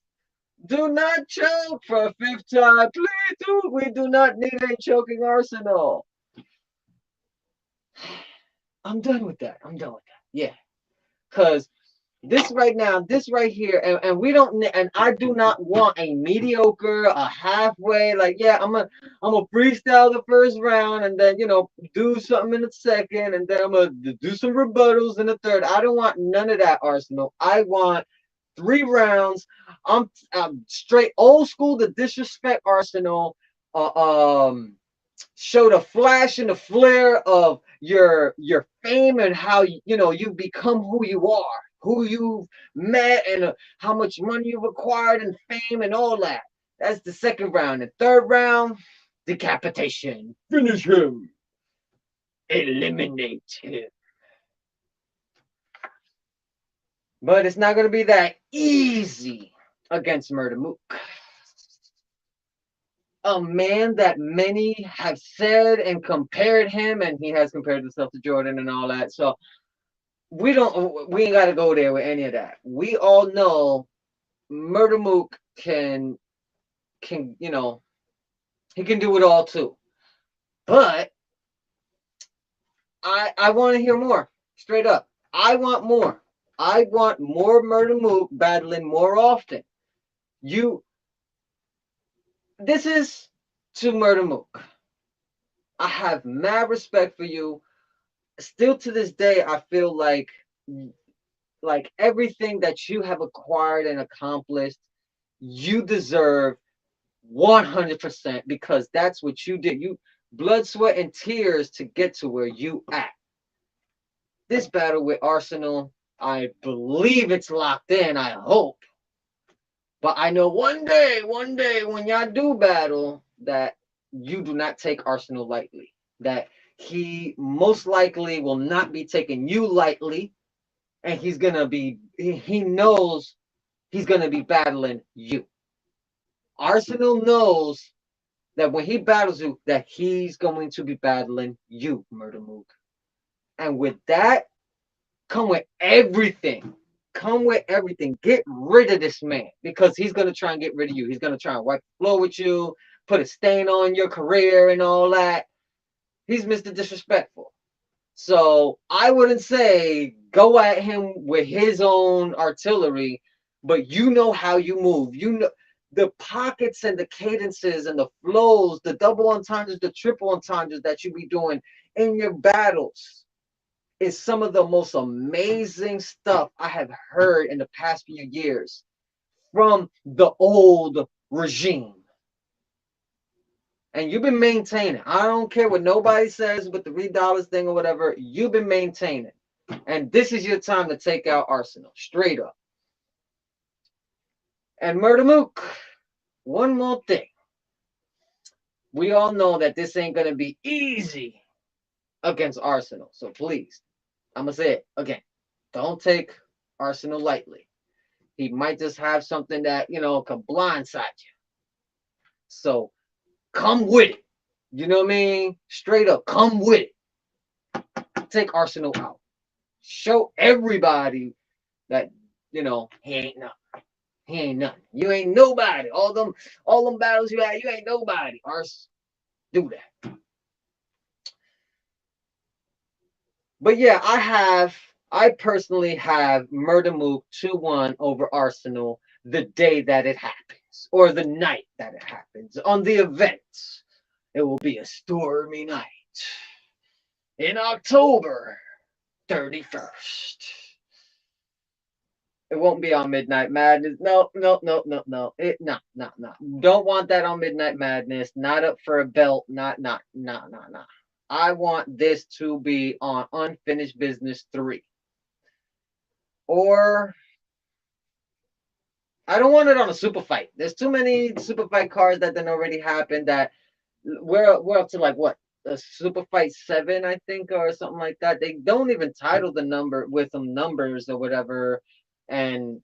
Do not choke for a 5th time. Please do. We do not need a choking arsenal. I'm done with that. Yeah. Because this right here, and we don't, and I do not want a mediocre, a halfway, like, yeah, I'm a freestyle the first round and then, do something in the second, and then I'm going to do some rebuttals in the third. I don't want none of that, Arsenal. I want 3 rounds. I'm straight old school, the disrespect Arsenal. Show the flash and the flare of your fame and how you've become who you are, who you've met, and how much money you've acquired and fame and all that. That's the second round. The third round, decapitation. Finish him. Eliminate him. But it's not going to be that easy against MurdaMook. A man that many have said and compared him, and he has compared himself to Jordan and all that. So we ain't gotta go there with any of that. We all know MurdaMook can he can do it all too. But I want to hear more. Straight up. I want more. I want more MurdaMook battling more often. You This is to MurdaMook. I have mad respect for you. Still to this day, I feel like everything that you have acquired and accomplished, you deserve 100% because that's what you did. You blood, sweat, and tears to get to where you at. This battle with Arsonal, I believe it's locked in. I hope, but I know one day when y'all do battle, that you do not take Arsonal lightly. That he most likely will not be taking you lightly, and he's gonna be. He knows he's gonna be battling you. Arsonal knows that when he battles you, that he's going to be battling you, MurdaMook. And with that, come with everything. Come with everything. Get rid of this man because he's gonna try and get rid of you. He's gonna try and wipe the floor with you, put a stain on your career and all that. He's Mr. Disrespectful. So I wouldn't say go at him with his own artillery, but you know how you move. You know the pockets and the cadences and the flows, the double entendres, the triple entendres that you be doing in your battles is some of the most amazing stuff I have heard in the past few years from the old regime. And you've been maintaining. I don't care what nobody says with the $3 thing or whatever. You've been maintaining. And this is your time to take out Arsonal. Straight up. And MurdaMook, one more thing. We all know that this ain't going to be easy against Arsonal. So please, I'm going to say it again. Don't take Arsonal lightly. He might just have something that, can blindside you. So come with it. You know what I mean? Straight up, come with it. Take Arsonal out. Show everybody that, he ain't nothing. He ain't nothing. You ain't nobody. All them battles you had, you ain't nobody. Ars, do that. But yeah, I personally have MurdaMook 2-1 over Arsonal the day that it happens, or the night that it happens. On the event, it will be a stormy night in October 31st. It won't be on Midnight Madness. No. No. No. Don't want that on Midnight Madness. Not up for a belt. Not. I want this to be on Unfinished Business 3. Or I don't want it on a super fight. There's too many super fight cards that then already happened that we're up to like what? A super fight 7, I think, or something like that. They don't even title the number with some numbers or whatever. And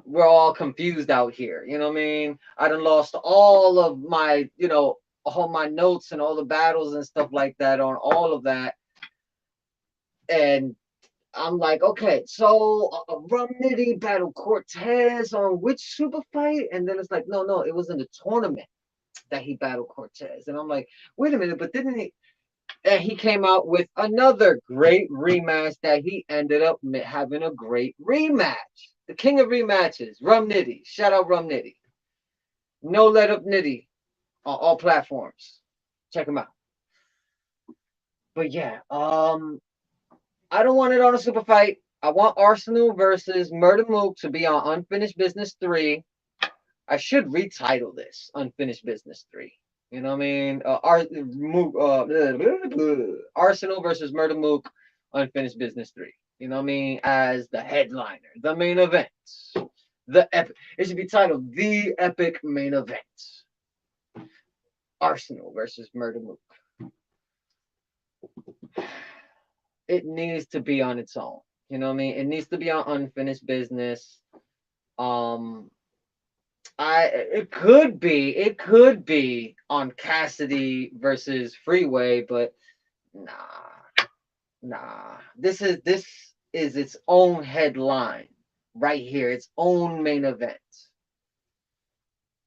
we're all confused out here. You know what I mean? I done lost all of my, all my notes and all the battles and stuff like that on all of that. And I'm like, okay, so Rum Nitty battled Cortez on which super fight? And then it's like, no, it was in the tournament that he battled Cortez. And I'm like, wait a minute, but didn't he? And he came out with another great rematch that he ended up having a great rematch. The king of rematches, Rum Nitty. Shout out Rum Nitty. No Let Up Nitty on all platforms. Check him out. But yeah, I don't want it on a super fight. I want Arsonal versus MurdaMook to be on Unfinished Business 3. I should retitle this Unfinished Business 3. You know what I mean? Arsonal versus MurdaMook Unfinished Business 3. You know what I mean? As the headliner, the main event. The epic. It should be titled The Epic Main Event. Arsonal versus MurdaMook. It needs to be on its own. You know what I mean? It needs to be on Unfinished Business. It could be on Cassidy versus Freeway, but nah. This is its own headline right here, its own main event.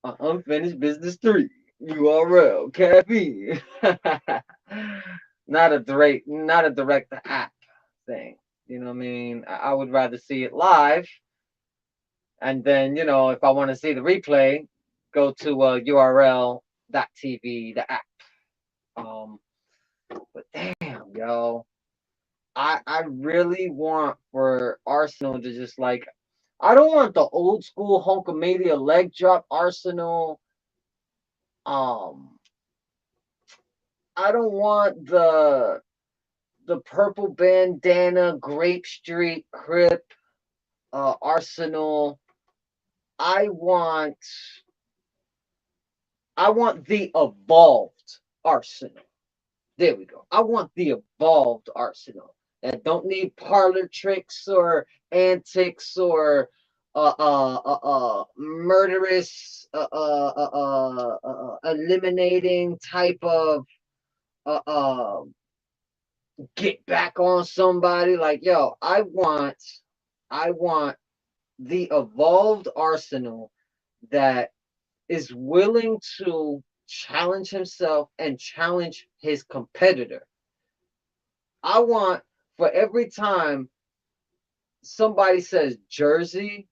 Unfinished Business 3, URL, caffeine. Not a direct app thing. You know what I mean? I would rather see it live, and then if I want to see the replay, go to URL.tv, the app. But damn, yo, I really want for Arsonal to just like, I don't want the old school Hulkamania leg drop Arsonal. Um, I don't want the purple bandana Grape Street Crip Arsonal. I want the evolved Arsonal. There we go. I want the evolved Arsonal that don't need parlor tricks or antics or murderous eliminating type of uh, uh get back on somebody. Like, yo, I want the evolved Arsonal that is willing to challenge himself and challenge his competitor. I want, for every time somebody says Jersey,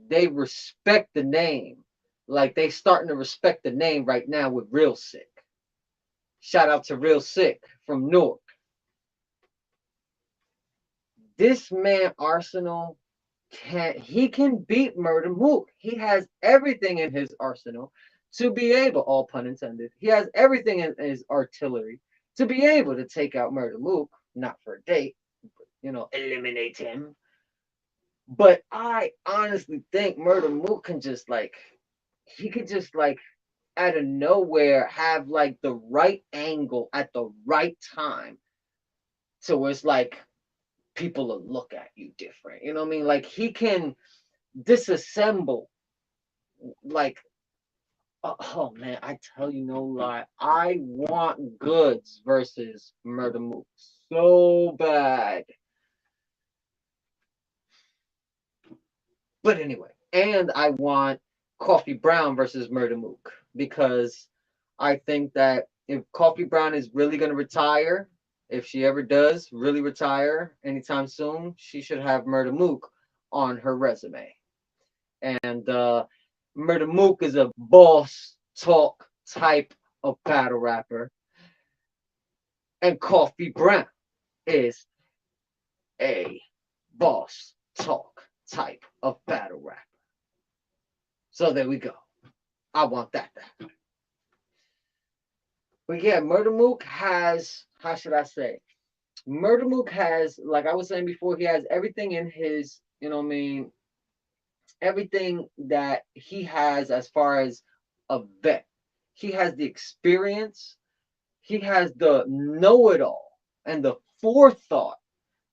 they respect the name. Like they starting to respect the name right now with Real Sick. Shout out to Real Sick from Newark. This man Arsonal can beat MurdaMook. He has everything in his arsenal to be able, all pun intended, he has everything in his artillery to be able to take out MurdaMook, not for a date, but, eliminate him. But I honestly think MurdaMook can just like, he could just like out of nowhere have like the right angle at the right time to where it's like people will look at you different. You know what I mean? Like he can disassemble like oh man, I tell you no lie. I want Goods versus MurdaMook so bad. But anyway, and I want Coffee Brown versus MurdaMook because I think that if Coffee Brown is really going to retire, if she ever does really retire anytime soon, she should have MurdaMook on her resume. And MurdaMook is a boss talk type of battle rapper, and Coffee Brown is a boss talk type of battle rapper. So there we go. I want that. But yeah, MurdaMook has, how should I say? MurdaMook has, like I was saying before, he has everything in his, you know what I mean, everything that he has as far as a vet. He has the experience, he has the know-it-all and the forethought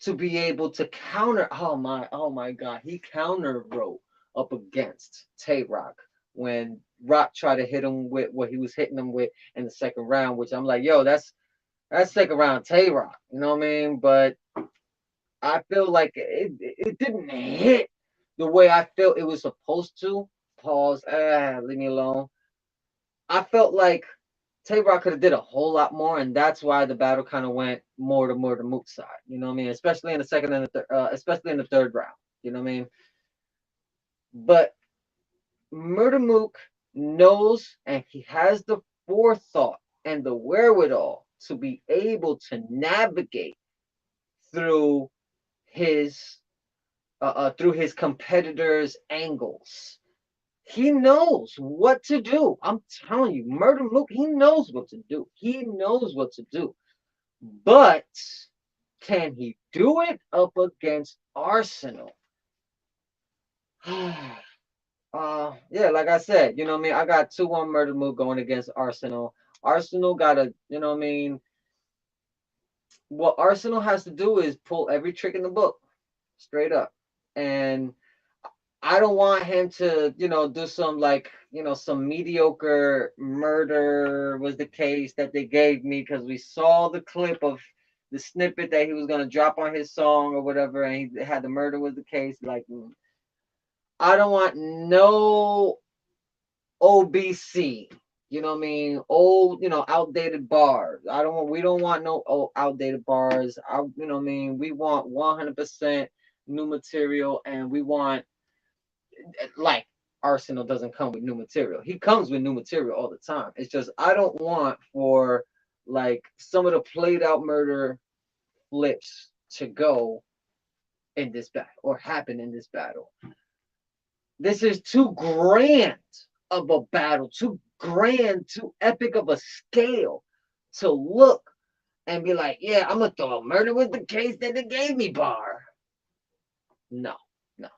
to be able to counter. Oh my God, he counter wrote up against Tay Rock when Rock tried to hit him with what he was hitting him with in the second round, which I'm like, yo, that's second round Tay Rock, you know what I mean? But I feel like it didn't hit the way I felt it was supposed to. Pause. Leave me alone. I felt like Tay Rock could have did a whole lot more, and that's why the battle kind of went more to Mook's side. You know what I mean? Especially in the second and especially in the third round. You know what I mean? But MurdaMook knows, and he has the forethought and the wherewithal to be able to navigate through his competitors' angles. He knows what to do. I'm telling you, MurdaMook, he knows what to do. He knows what to do. But can he do it up against Arsonal? Yeah, like I said, you know what I mean? I got 2-1 MurdaMook going against Arsonal. Arsonal got to, you know what I mean? What Arsonal has to do is pull every trick in the book, straight up. And I don't want him to, do some like, some mediocre murder was the case that they gave me because we saw the clip of the snippet that he was gonna drop on his song or whatever, and he had the murder was the case. Like, I don't want no OBC. You know what I mean? Old, outdated bars. I don't want. We don't want no old outdated bars. You know what I mean? We want 100% new material, and we want, like, Arsonal doesn't come with new material. He comes with new material all the time. It's just I don't want for like some of the played out murder flips to go in this battle or happen in this battle. This is too grand of a battle, too grand, too epic of a scale to look and be like, yeah, I'm gonna throw a murder with the case that they gave me bar. No, no.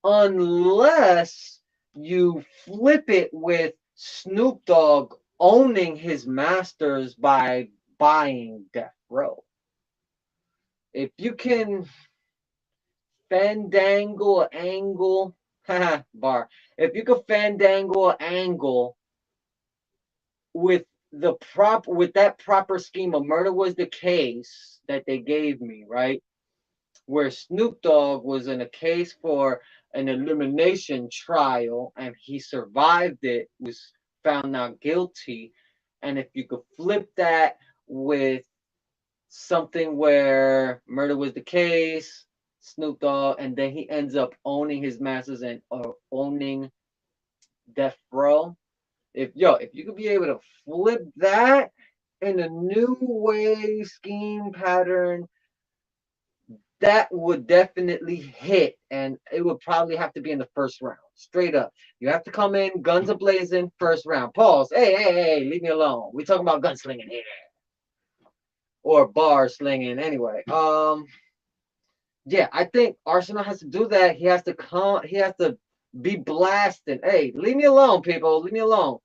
Unless you flip it with Snoop Dogg owning his masters by buying Death Row. If you can fandangle angle, bar. If you can fandangle angle with that proper scheme of murder was the case that they gave me, right? Where Snoop Dogg was in a case for an elimination trial and he survived it, was found not guilty. And if you could flip that with something where murder was the case, Snoop Dogg, and then he ends up owning his masters and owning Death Row. If you could be able to flip that in a new way, scheme, pattern, that would definitely hit, and it would probably have to be in the first round. Straight up. You have to come in, guns a-blazing, first round. Pause. Hey, leave me alone. We talking about gunslinging here. Or bar slinging anyway. Yeah, I think Arsonal has to do that. He has to be blasting. Hey, leave me alone, people. Leave me alone.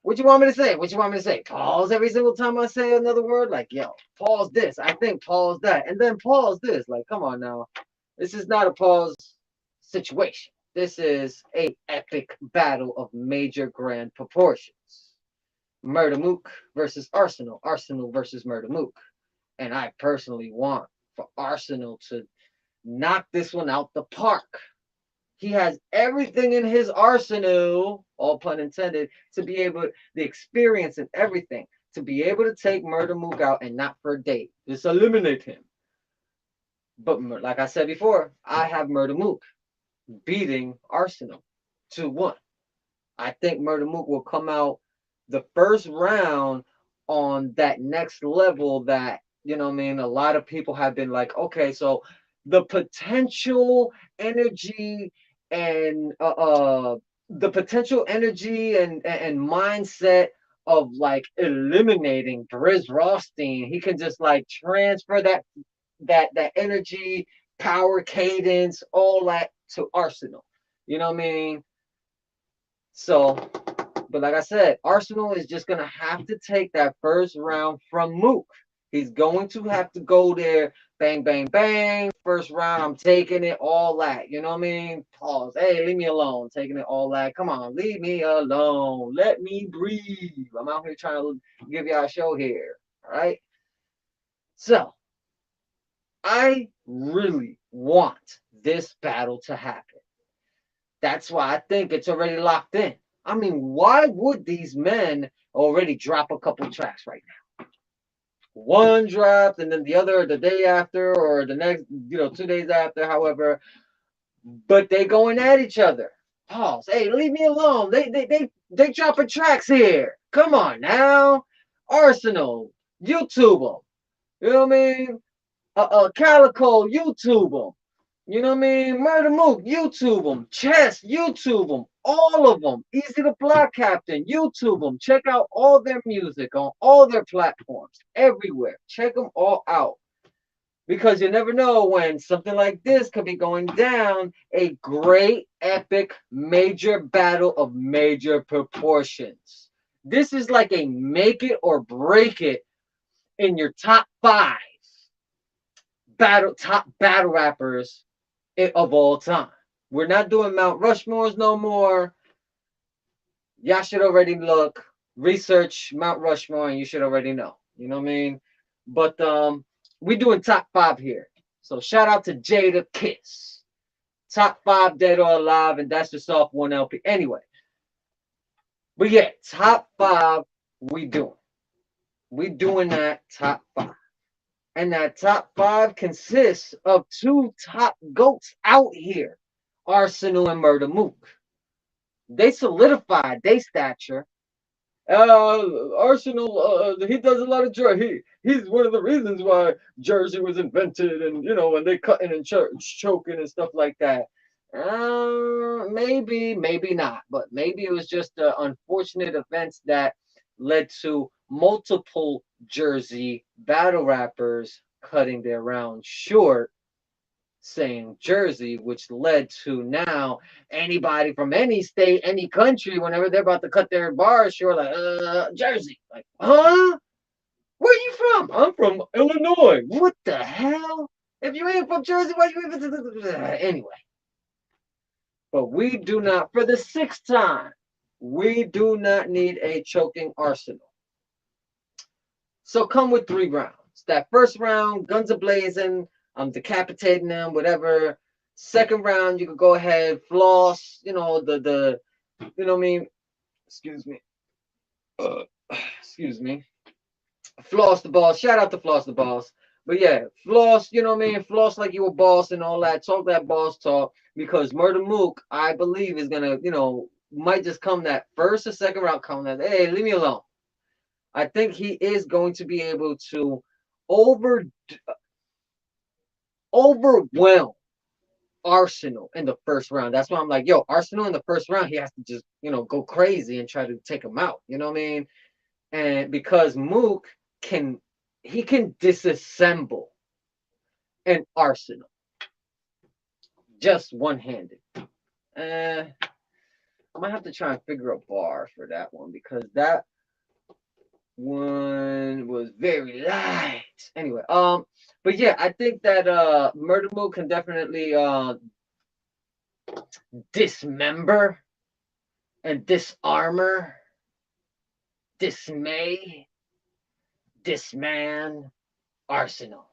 What you want me to say? What you want me to say? Pause every single time I say another word? Like, yo, pause this. I think pause that. And then pause this. Like, come on now. This is not a pause situation. This is a epic battle of major grand proportions. MurdaMook versus Arsonal. Arsonal versus MurdaMook. And I personally want for Arsonal to knock this one out the park. He has everything in his arsenal, all pun intended, to be able, the experience and everything, to be able to take MurdaMook out and not for a date. Just eliminate him. But like I said before, I have MurdaMook beating Arsonal 2-1. I think MurdaMook will come out the first round on that next level that, you know what I mean, a lot of people have been like, okay, so the potential energy and mindset of like eliminating Briz Rothstein, he can just like transfer that energy, power, cadence, all that to Arsonal. You know what I mean? So, but like I said, Arsonal is just gonna have to take that first round from Mook. He's going to have to go there, bang, bang, bang. First round, I'm taking it, all that. You know what I mean? Pause. Hey, leave me alone. Taking it, all that. Come on, leave me alone. Let me breathe. I'm out here trying to give y'all a show here. All right? So, I really want this battle to happen. That's why I think it's already locked in. I mean, why would these men already drop a couple tracks right now? One dropped and then the other the day after or the next, 2 days after, however. But they going at each other. Pause. Hey, leave me alone. They dropping tracks here. Come on now. Arsonal, YouTube them. You know what I mean? Calico, YouTube them. You know what I mean? MurdaMook, YouTube them. Chess, YouTube them. All of them. Easy to Block Captain, YouTube them. Check out all their music on all their platforms, everywhere. Check them all out. Because you never know when something like this could be going down. A great, epic, major battle of major proportions. This is like a make it or break it in your top 5 top battle rappers of all time. We're not doing Mount Rushmores no more. Y'all should already research Mount Rushmore and you should already know. You know what I mean? But we doing top five here. So shout out to Jada Kiss. Top five dead or alive, and that's just off one LP. Anyway, but yeah, top five we doing. We doing that top five. And that top five consists of two top goats out here, Arsonal and MurdaMook. They solidified their stature. Arsonal, he does a lot of drugs. He's one of the reasons why Jersey was invented, and when they cutting and choking and stuff like that. Maybe not, but maybe it was just unfortunate events that led to multiple Jersey battle rappers cutting their round short, saying Jersey, which led to now anybody from any state, any country, whenever they're about to cut their bars short, like Jersey, like, huh? Where are you from? I'm from Illinois. What the hell? If you ain't from Jersey, why you even? Anyway, but we do not, for the sixth time, we do not need a choking arsenal. So come with 3 rounds. That first round, guns are blazing. I'm decapitating them, whatever. Second round, you could go ahead, floss. You know what I mean? Excuse me. Excuse me. Floss the balls. Shout out to Floss the balls. But yeah, floss. You know what I mean? Floss like you a boss and all that. Talk that boss talk, because MurdaMook, I believe, is gonna, might just come that first or second round. Come that, hey, leave me alone. I think he is going to be able to over overwhelm Arsonal in the first round. That's why I'm like, yo, Arsonal in the first round, he has to just, go crazy and try to take him out. You know what I mean? And because Mook can disassemble an Arsonal just one-handed. I might have to try and figure a bar for that one, because that one was very light. Anyway, but yeah, I think that MurdaMook can definitely dismember and disarmor, dismay, disman Arsonal.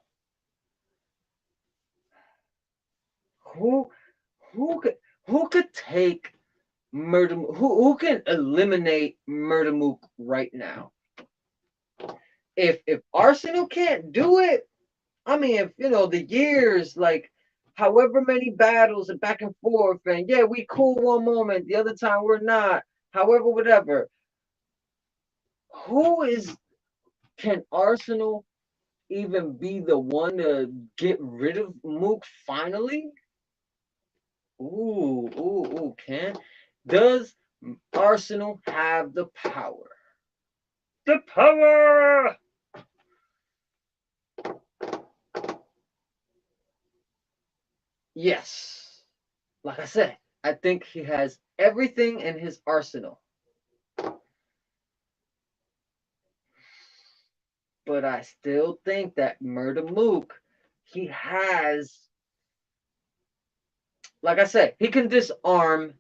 Who could take who can eliminate MurdaMook right now? If Arsonal can't do it, I mean, if the years, like however many battles and back and forth, and yeah, we cool one moment, the other time we're not. However, whatever. Can Arsonal even be the one to get rid of Mook finally? Ooh, does Arsonal have the power? The power! Yes. Like I said, I think he has everything in his arsenal. But I still think that MurdaMook, he has, like I said, he can disarm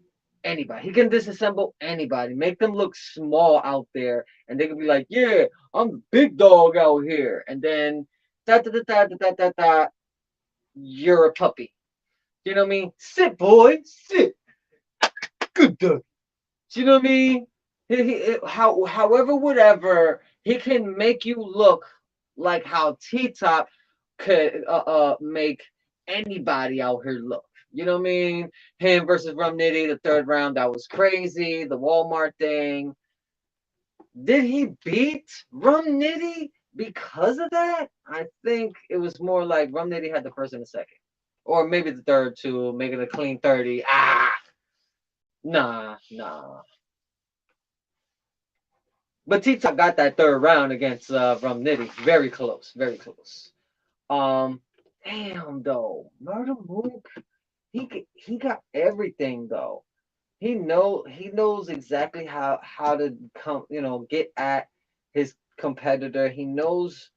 anybody. He can disassemble anybody, make them look small out there, and they can be like, yeah, I'm the big dog out here. And then, you're a puppy. You know what I mean? Sit, boy, sit. Good dog. You know what I mean? However, whatever, he can make you look like how T-Top could make anybody out here look. You know what I mean? Him versus Rum Nitty, the third round, that was crazy. The Walmart thing. Did he beat Rum Nitty because of that? I think it was more like Rum Nitty had the first and the second. Or maybe the third too, make it a clean 30. Nah. But T-Top got that third round against Rum Nitty. Very close, very close. Damn though, MurdaMook, he got everything though. He knows exactly how to come, get at his competitor. He knows,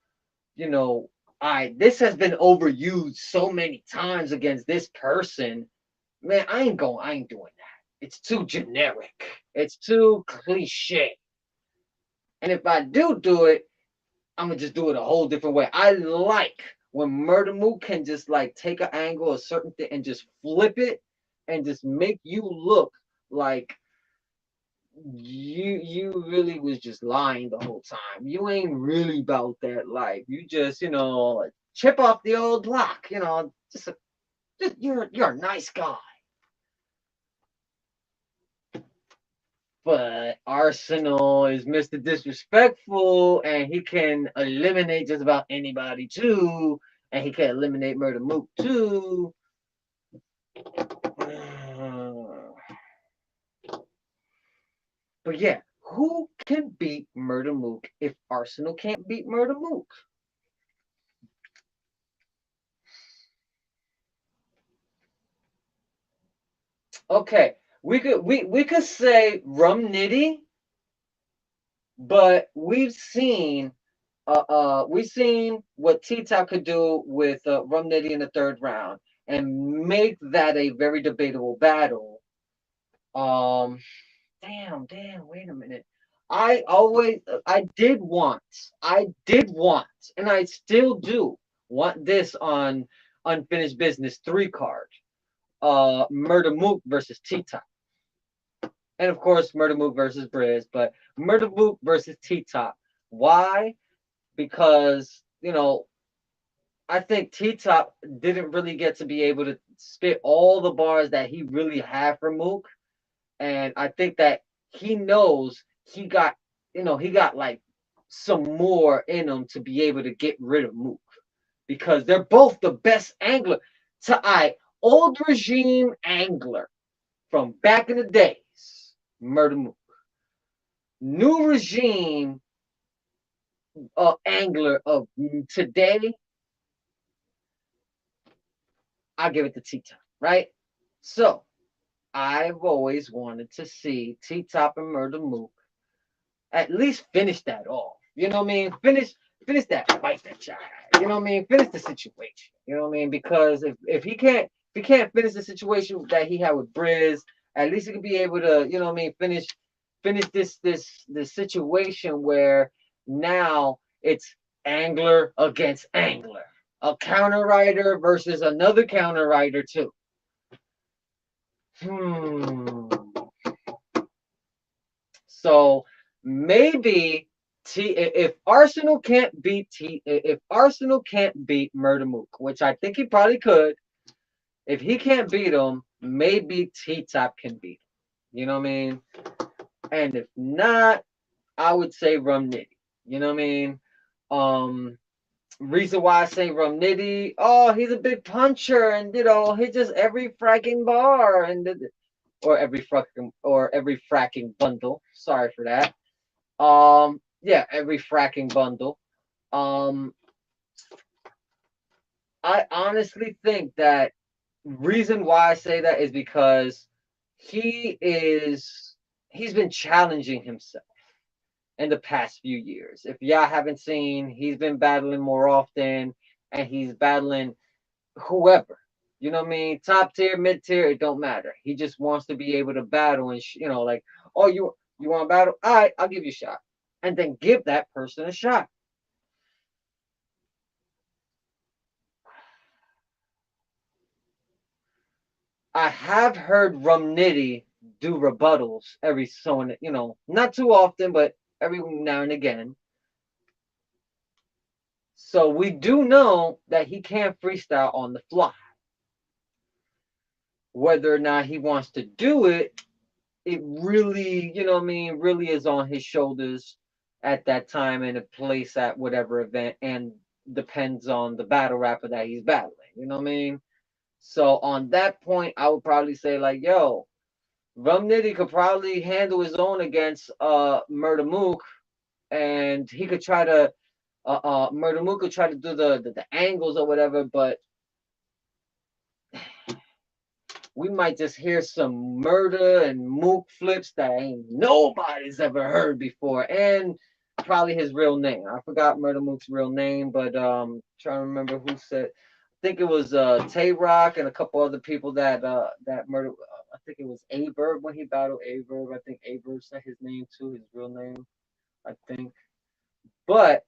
this has been overused so many times against this person. Man, I ain't doing that. It's too generic. It's too cliche. And if I do it, I'm gonna just do it a whole different way. I like when MurdaMook can just like take an angle, a certain thing, and just flip it, and just make you look like you really was just lying the whole time. You ain't really about that life. You just chip off the old block. Just you're a nice guy. But Arsenal is Mr. Disrespectful, and he can eliminate just about anybody too, and he can eliminate MurdaMook too. But yeah, who can beat MurdaMook if Arsenal can't beat MurdaMook? Okay, we could say Rum Nitty, but we've seen what T-Top could do with Rum Nitty in the third round and make that a very debatable battle. Um, damn, wait a minute. I did want, and I still do want this on Unfinished Business 3 card. MurdaMook versus T-Top. And of course, MurdaMook versus Briz, but MurdaMook versus T-Top. Why? Because, I think T-Top didn't really get to be able to spit all the bars that he really had for Mook. And I think that he knows he got like some more in him to be able to get rid of Mook. Because they're both the best angler. Old regime angler from back in the days, MurdaMook. New regime angler of today, I give it to T-Top, right? So I've always wanted to see T-Top and MurdaMook at least finish that off. You know what I mean? Finish that fight that y'all had. You know what I mean? Finish the situation. You know what I mean? Because if he can't finish the situation that he had with Briz, at least he could be able to, you know what I mean, finish this situation where now it's angler against angler. A counter rider versus another counter rider too. Hmm. So maybe if Arsenal can't beat MurdaMook, which I think he probably could, if he can't beat him, maybe T Top can beat him. You know what I mean? And if not, I would say Rum Nitty. You know what I mean? Um, Reason why I say Rum Nitty, oh, he's a big puncher, and he just every fracking bar or every fracking bundle. Sorry for that. Yeah, every fracking bundle. Um, I honestly think that reason why I say that is because he's been challenging himself in the past few years. If y'all haven't seen, he's been battling more often, and he's battling whoever. You know what I mean? Top tier, mid tier, it don't matter. He just wants to be able to battle, and like, oh, you want to battle? All right, I'll give you a shot, and then give that person a shot. I have heard Rum Nitty do rebuttals every so and not too often, but every now and again. So we do know that he can freestyle on the fly. Whether or not he wants to do it, it really, what I mean, really is on his shoulders at that time and a place at whatever event, and depends on the battle rapper that he's battling. You know what I mean? So on that point, I would probably say like, yo, Rum Nitty could probably handle his own against MurdaMook, and he could try to MurdaMook could try to do the angles or whatever, but we might just hear some murder and Mook flips that ain't nobody's ever heard before, and probably his real name. I forgot MurdaMook's real name, but trying to remember who said. I think it was Tay Rock and a couple other people that murder. I think it was Averb when he battled Averb. I think Averb said his name too, his real name. I think, but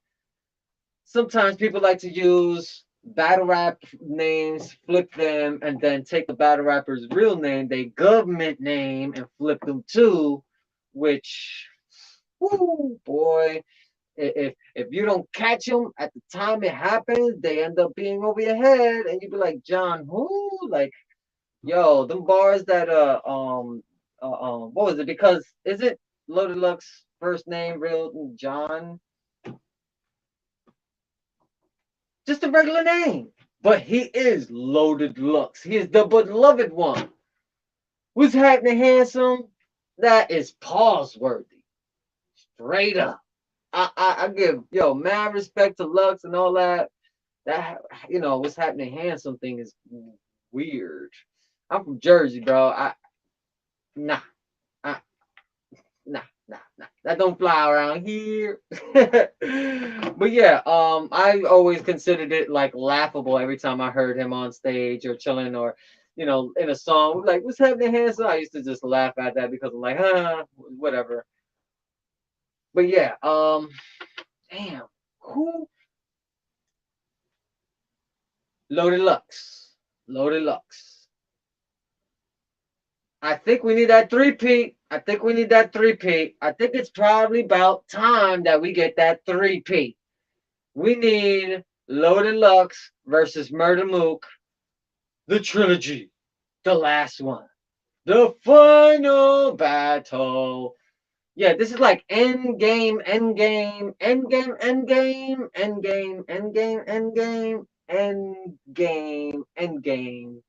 sometimes people like to use battle rap names, flip them, and then take the battle rapper's real name, their government name, and flip them too, which, whoo, boy, if you don't catch them at the time it happens, they end up being over your head, and you be like, John, who? Like, yo, them bars that what was it? Because is it Loaded Lux first name real John? Just a regular name. But he is Loaded Lux. He is the beloved one. What's happening, handsome? That is pause worthy. Straight up. I give mad respect to Lux and all that. That what's happening, handsome thing is weird. I'm from Jersey, bro. Nah. I, nah. That don't fly around here. But yeah, I always considered it like laughable every time I heard him on stage or chilling or, in a song. Like, what's happening, handsome? I used to just laugh at that because I'm like, whatever. But yeah, damn, who? Loaded Lux. Loaded Lux. I think we need that three-peat. I think we need that three-peat. I think it's probably about time that we get that three-peat. We need Loaded Lux versus MurdaMook, the trilogy, the last one, the final battle. Yeah, this is like end game, end game, end game, end game, end game, end game, end game, end game, end game,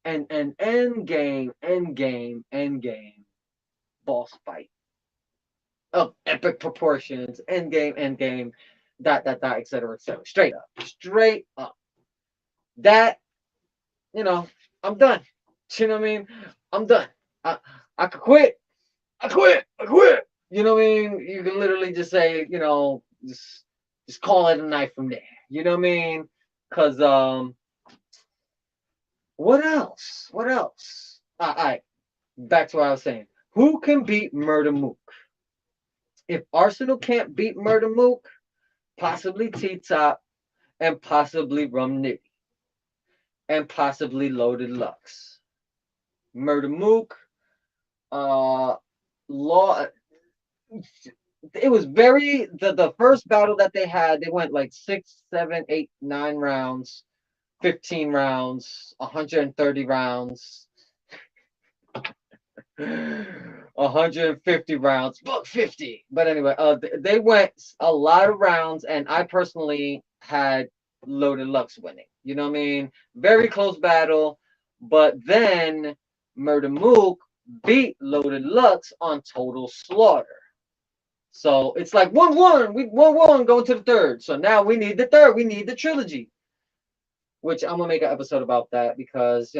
and end game, end game, end game, boss fight of epic proportions, end game, dot, etc., etc. Straight up. That, I'm done. You know what I mean? I'm done. I could quit. I quit. You know what I mean? You can literally just say, just call it a night from there. You know what I mean? Cause what else? What else? All right, back to what I was saying. Who can beat MurdaMook? If Arsonal can't beat MurdaMook, possibly T-Top and possibly Rum Nitty and possibly Loaded Lux. MurdaMook, law. It was the first battle that they had. They went like 6, 7, 8, 9 rounds, 15 rounds, 130 rounds, 150 rounds, buck 50. But anyway, they went a lot of rounds, and I personally had Loaded Lux winning. You know what I mean? Very close battle, but then MurdaMook beat Loaded Lux on Total Slaughter. So it's like 1-1. We 1-1 going to the third. So now we need the third. We need the trilogy. Which I'm gonna make an episode about that because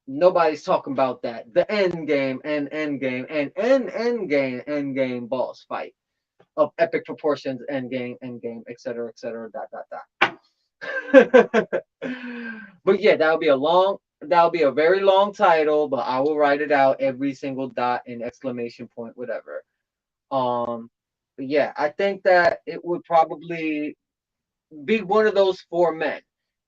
nobody's talking about that. The end game and end game and end game boss fight of epic proportions, end game, etc., dot. But yeah, that'll be a very long title, but I will write it out every single dot and exclamation point, whatever. But yeah, I think that it would probably be one of those 4 men.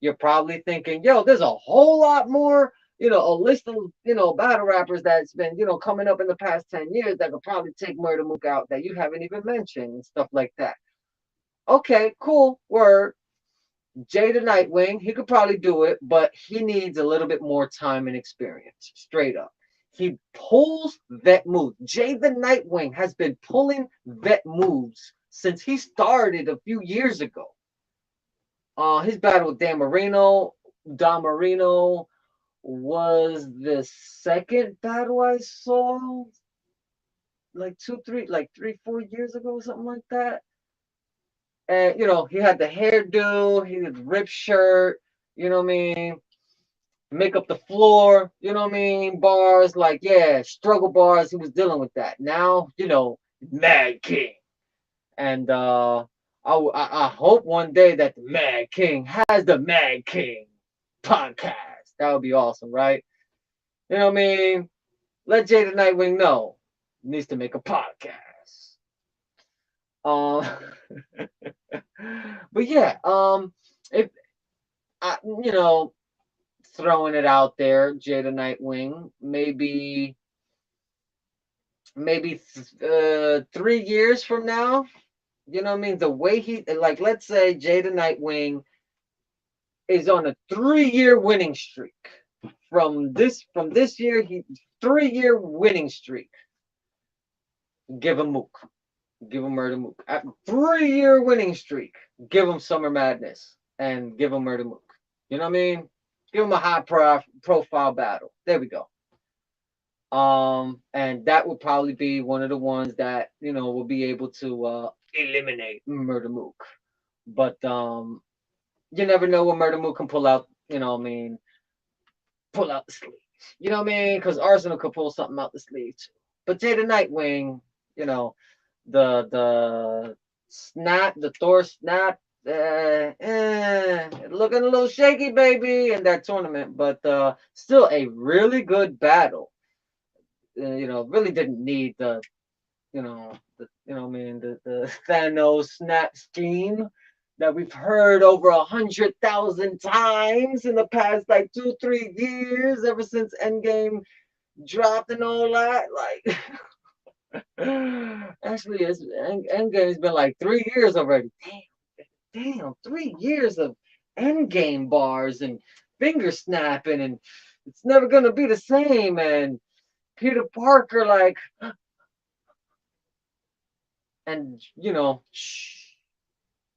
You're probably thinking, yo, there's a whole lot more, a list of, battle rappers that's been, coming up in the past 10 years that could probably take MurdaMook out that you haven't even mentioned and stuff like that. Okay, cool, word. Jay the Nightwing, he could probably do it, but he needs a little bit more time and experience, straight up. He pulls vet moves. Jay the Nightwing has been pulling vet moves since he started a few years ago. His battle with Dan Marino was the second battle I saw, like 3, 4 years ago, something like that. And he had the hairdo, he had the ripped shirt, you know what I mean? Make up the floor, you know what I mean? Bars, like, yeah, struggle bars, he was dealing with that. Now, Mad King. And I hope one day that the Mad King has the Mad King podcast. That would be awesome, right? You know what I mean? Let Jay the Nightwing know. He needs to make a podcast. Um, but yeah, if I, throwing it out there, Jada Nightwing, maybe 3 years from now, you know what I mean? The way he, like, let's say Jada Nightwing is on a 3 year winning streak. From this year, 3 year winning streak. Give him Mook. Give him MurdaMook. At 3 year winning streak. Give him Summer Madness and give him MurdaMook. You know what I mean? Give him a high profile battle. There we go. And that would probably be one of the ones that will be able to eliminate MurdaMook. But you never know what MurdaMook can pull out. What I mean, pull out the sleeve. You know what I mean? Because Arsonal could pull something out the sleeve too. But Jada Nightwing, the snap, the Thor snap, looking a little shaky, baby, in that tournament. But still a really good battle. Really didn't need what I mean, the Thanos snap scheme that we've heard over 100,000 times in the past like 2-3 years, ever since Endgame dropped and all that. Like, actually, Endgame's been like 3 years already. Damn, 3 years of Endgame bars and finger snapping, and it's never gonna be the same. And Peter Parker, like, and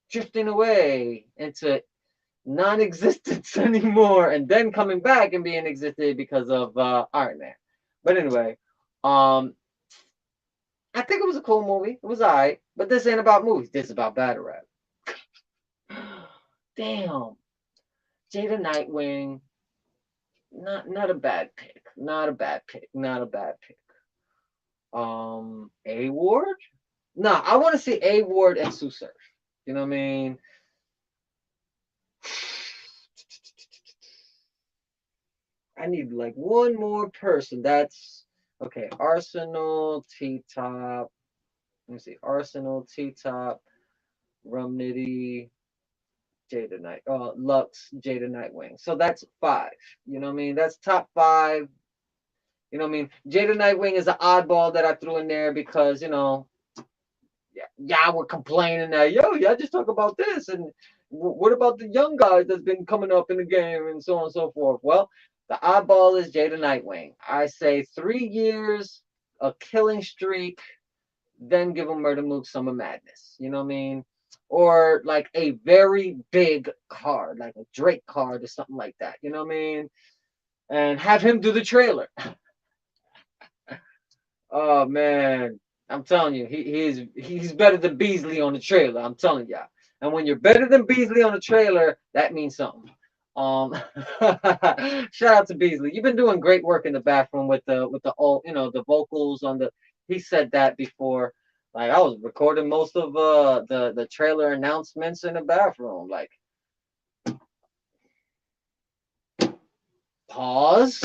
drifting away into non-existence anymore, and then coming back and being existed because of Iron Man. But anyway, um, I think it was a cool movie. It was alright, but this ain't about movies. This is about battle rap. Damn, Jada Nightwing, not a bad pick. Not a bad pick. Not a bad pick. A Ward? Nah, I want to see A Ward and Sue Surf. You know what I mean? I need like one more person. That's okay. Arsonal, T Top. Let me see. Arsonal, T Top, Rum Nitty, Jada Lux, Jada Nightwing. So that's five. You know what I mean? That's top five. You know what I mean? Jada Nightwing is an oddball that I threw in there because y'all were complaining that y'all just talk about this, and what about the young guys that's been coming up in the game and so on and so forth. Well, the oddball is Jada Nightwing. I say 3 years, a killing streak, then give him MurdaMook Summer Madness. You know what I mean? Or like a very big card, like a Drake card or something like that. You know what I mean? And have him do the trailer. Oh man, I'm telling you, he's better than Beasley on the trailer. I'm telling y'all. And when you're better than Beasley on the trailer, that means something. Um, shout out to Beasley. You've been doing great work in the bathroom with the the vocals on the. He said that before. Like, I was recording most of the trailer announcements in the bathroom. Like, pause.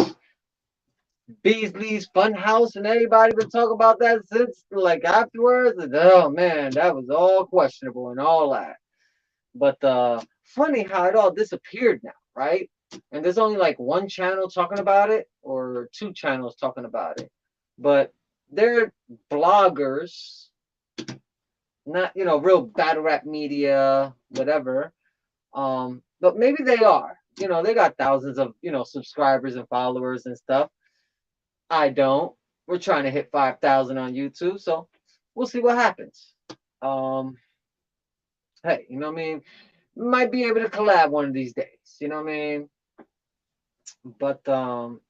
Beasley's Funhouse and everybody been talking about that since like afterwards. And, oh man, that was all questionable and all that. But funny how it all disappeared now, right? And there's only like one channel talking about it or two channels talking about it. But they're bloggers, not real battle rap media, whatever. But maybe they are. They got thousands of subscribers and followers and stuff. I don't. We're trying to hit 5,000 on YouTube, so we'll see what happens. Um, hey, you know what I mean? Might be able to collab one of these days. You know what I mean? But damn,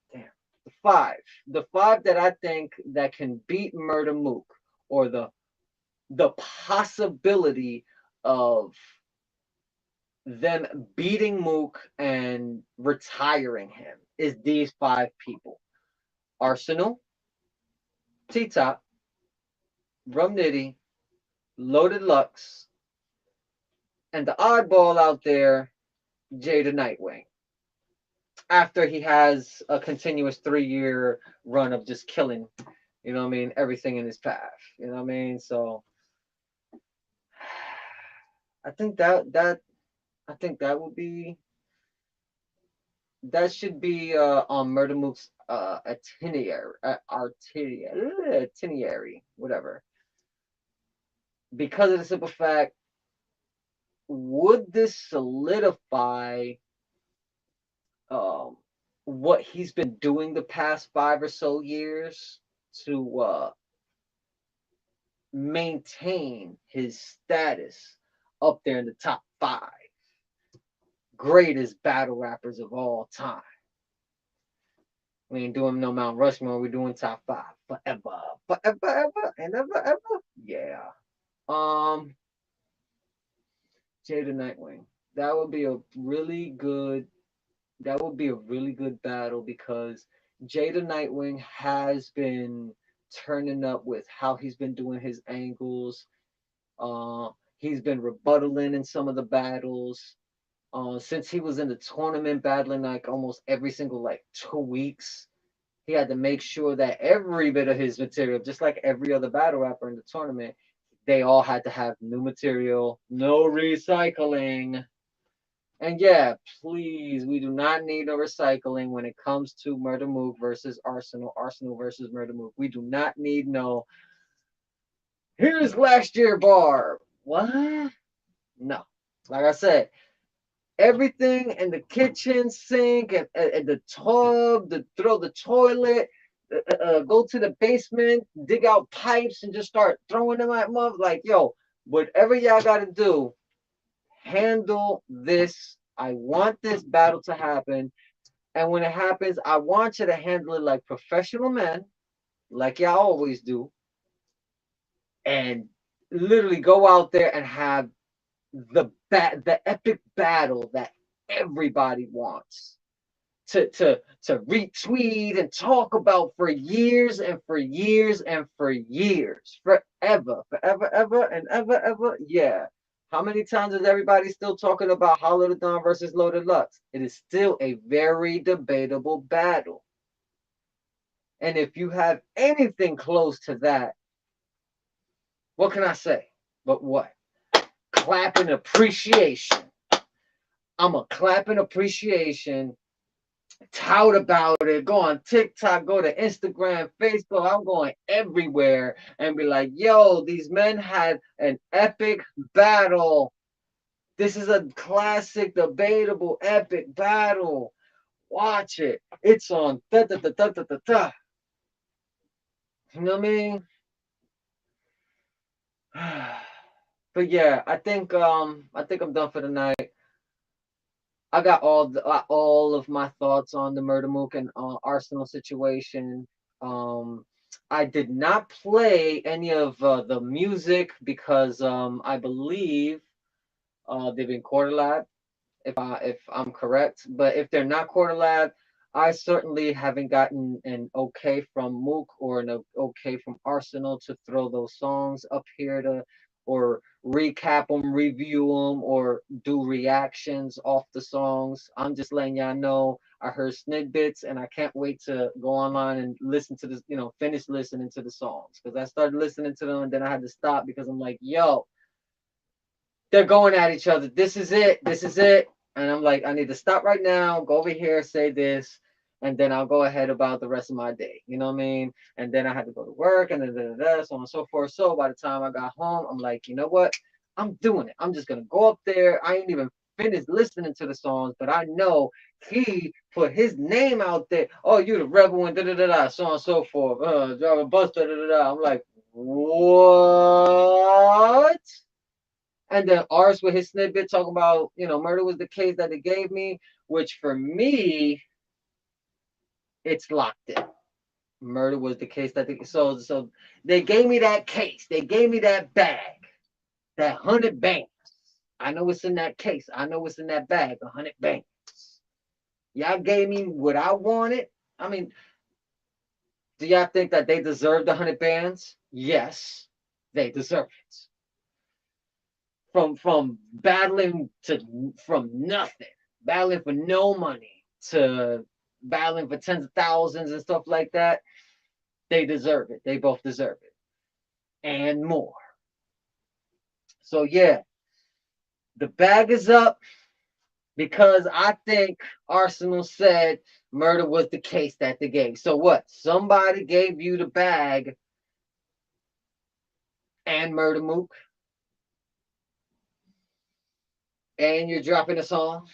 the five that I think that can beat MurdaMook, or the possibility of them beating Mook and retiring him, is these five people: Arsonal, T Top, Rum Nitty, Loaded Lux, and the oddball out there, Jada Nightwing. After he has a continuous 3 year run of just killing, everything in his path. You know what I mean? So I think that would be that should be on MurdaMook's itinerary, whatever. Because of the simple fact, would this solidify um, what he's been doing the past 5 or so years to maintain his status up there in the top 5 greatest battle rappers of all time? We ain't doing no Mount Rushmore. We're doing top 5 forever, forever, ever, and ever, ever. Yeah. Um, Jada Nightwing. That would be a really good. That would be a really good battle because Jada Nightwing has been turning up with how he's been doing his angles. Uh, he's been rebuttaling in some of the battles. Since he was in the tournament battling like almost every single like 2 weeks, he had to make sure that every bit of his material, just like every other battle rapper in the tournament, they all had to have new material, no recycling. And yeah, please, we do not need no recycling when it comes to MurdaMook versus Arsonal, Arsonal versus MurdaMook. We do not need no, here's last year bar. What? No. Like I said, everything in the kitchen sink and the tub, throw the toilet, go to the basement, dig out pipes, and just start throwing them at mother. Like, yo, whatever y'all got to do, handle this. I want this battle to happen. And when it happens, I want you to handle it like professional men, like y'all always do, and literally go out there and have the epic battle that everybody wants to retweet and talk about for years and for years and for years, forever, forever, ever and ever, ever. Yeah. How many times is everybody still talking about Hollow the Don versus Loaded Lux? It is still a very debatable battle. And if you have anything close to that, what can I say? But what? Clap in appreciation. I'm a clap in appreciation, tout about it, go on TikTok, go to Instagram, Facebook. I'm going everywhere and be like, yo, these men had an epic battle. This is a classic, debatable, epic battle. Watch it. It's on da da da da da da da. You know what I mean? But yeah, I think I'm done for the night. I got all of my thoughts on the MurdaMook and Arsenal situation. Um, I did not play any of the music because I believe they've been quarter lab, if I'm correct. But if they're not quarter lab, I certainly haven't gotten an okay from Mook or an okay from Arsenal to throw those songs up here to or recap them, review them, or do reactions off the songs. I'm just letting y'all know I heard snippets and I can't wait to go online and listen to this, finish listening to the songs because I started listening to them and then I had to stop because I'm like, yo, they're going at each other. This is it. This is it. And I'm like, I need to stop right now, go over here, say this, and then I'll go ahead about the rest of my day. You know what I mean? And then I had to go to work and then so on and so forth. So by the time I got home, I'm like, you know what? I'm doing it. I'm just gonna go up there. I ain't even finished listening to the songs, but I know he put his name out there. Oh, you the rebel and so on and so forth. Drive a bus, I'm like, what? And then ours with his snippet talking about, murder was the case that they gave me, which for me, it's locked in. Murder was the case that so they gave me that case. They gave me that bag, that 100 banks. I know it's in that case. I know it's in that bag, 100 banks. Y'all gave me what I wanted. I mean, do y'all think that they deserve the 100 bands? Yes, they deserve it. From battling to from nothing, battling for no money to battling for tens of thousands and stuff like that, they deserve it. They both deserve it and more. So yeah, The bag is up because I think Arsenal said murder was the case that they gave. So what? Somebody gave you the bag and MurdaMook, and you're dropping a song.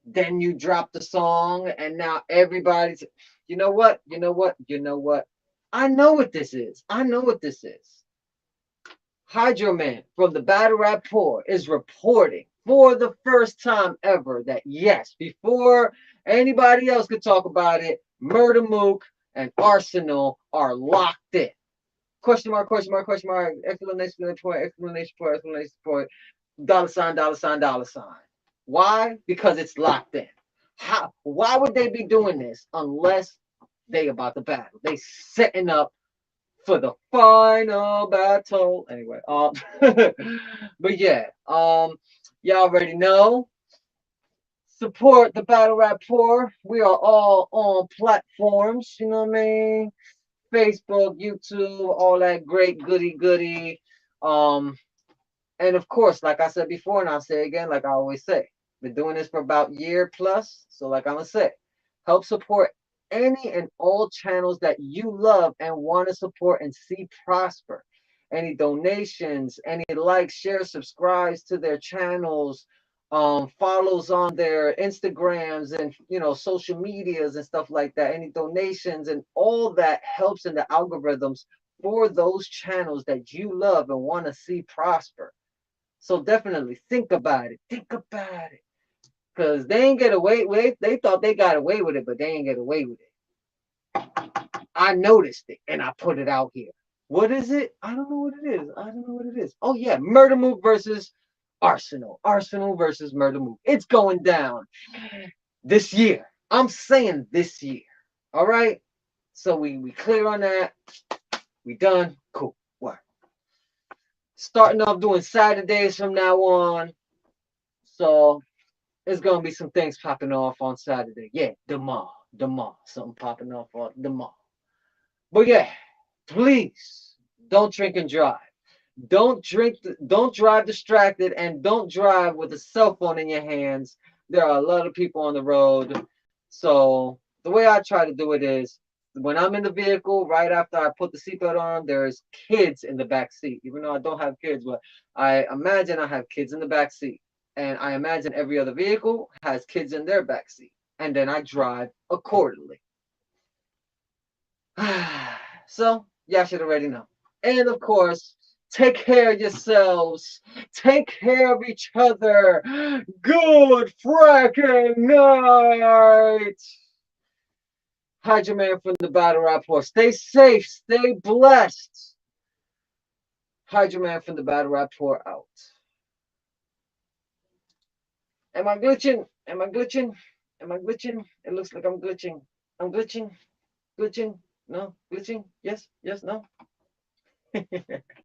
Then you drop the song, and now everybody's. You know what? You know what? You know what? I know what this is. I know what this is. Hydro Man from the Battle Rap Poor is reporting for the first time ever that yes, before anybody else could talk about it, MurdaMook and Arsonal are locked in. Question mark, question mark, question mark, explanation point, explanation point, explanation point, dollar sign, dollar sign, dollar sign. Why? Because it's locked in. How? Why would they be doing this unless they about to battle? They setting up for the final battle. Anyway, but yeah, y'all already know. Support the Battle Rap Poor. We are all on platforms. You know what I mean? Facebook, YouTube, all that great goody goody. Um, and of course, like I said before, and I'll say again, like I always say, been doing this for about a year plus. So, like I'm gonna say, help support any and all channels that you love and want to support and see prosper. Any donations, any likes, shares, subscribes to their channels, follows on their Instagrams and social medias and stuff like that. Any donations and all that helps in the algorithms for those channels that you love and want to see prosper. So definitely think about it. Think about it. Because they ain't get away with it. They thought they got away with it, but they ain't get away with it. I noticed it and I put it out here. What is it? I don't know what it is. I don't know what it is. Oh yeah, MurdaMook versus Arsonal. Arsonal versus MurdaMook. It's going down this year. I'm saying this year. All right. So we clear on that. We done. Cool. What? Starting off doing Saturdays from now on. So there's gonna be some things popping off on Saturday. Yeah, the mall. Something popping off on the mall. But yeah, please don't drink and drive. Don't drive distracted, and don't drive with a cell phone in your hands. There are a lot of people on the road. So the way I try to do it is when I'm in the vehicle, right after I put the seatbelt on, there's kids in the back seat. Even though I don't have kids, but I imagine I have kids in the back seat. And I imagine every other vehicle has kids in their back seat. And then I drive accordingly. So y'all should already know. And of course, take care of yourselves. Take care of each other. Good fracking night. Hydro Man from the Battle Rapport. Stay safe. Stay blessed. Hydro Man from the Battle Rapport out. Am I glitching? Am I glitching? Am I glitching? It looks like I'm glitching. I'm glitching. Glitching. No. Glitching. Yes. Yes. No.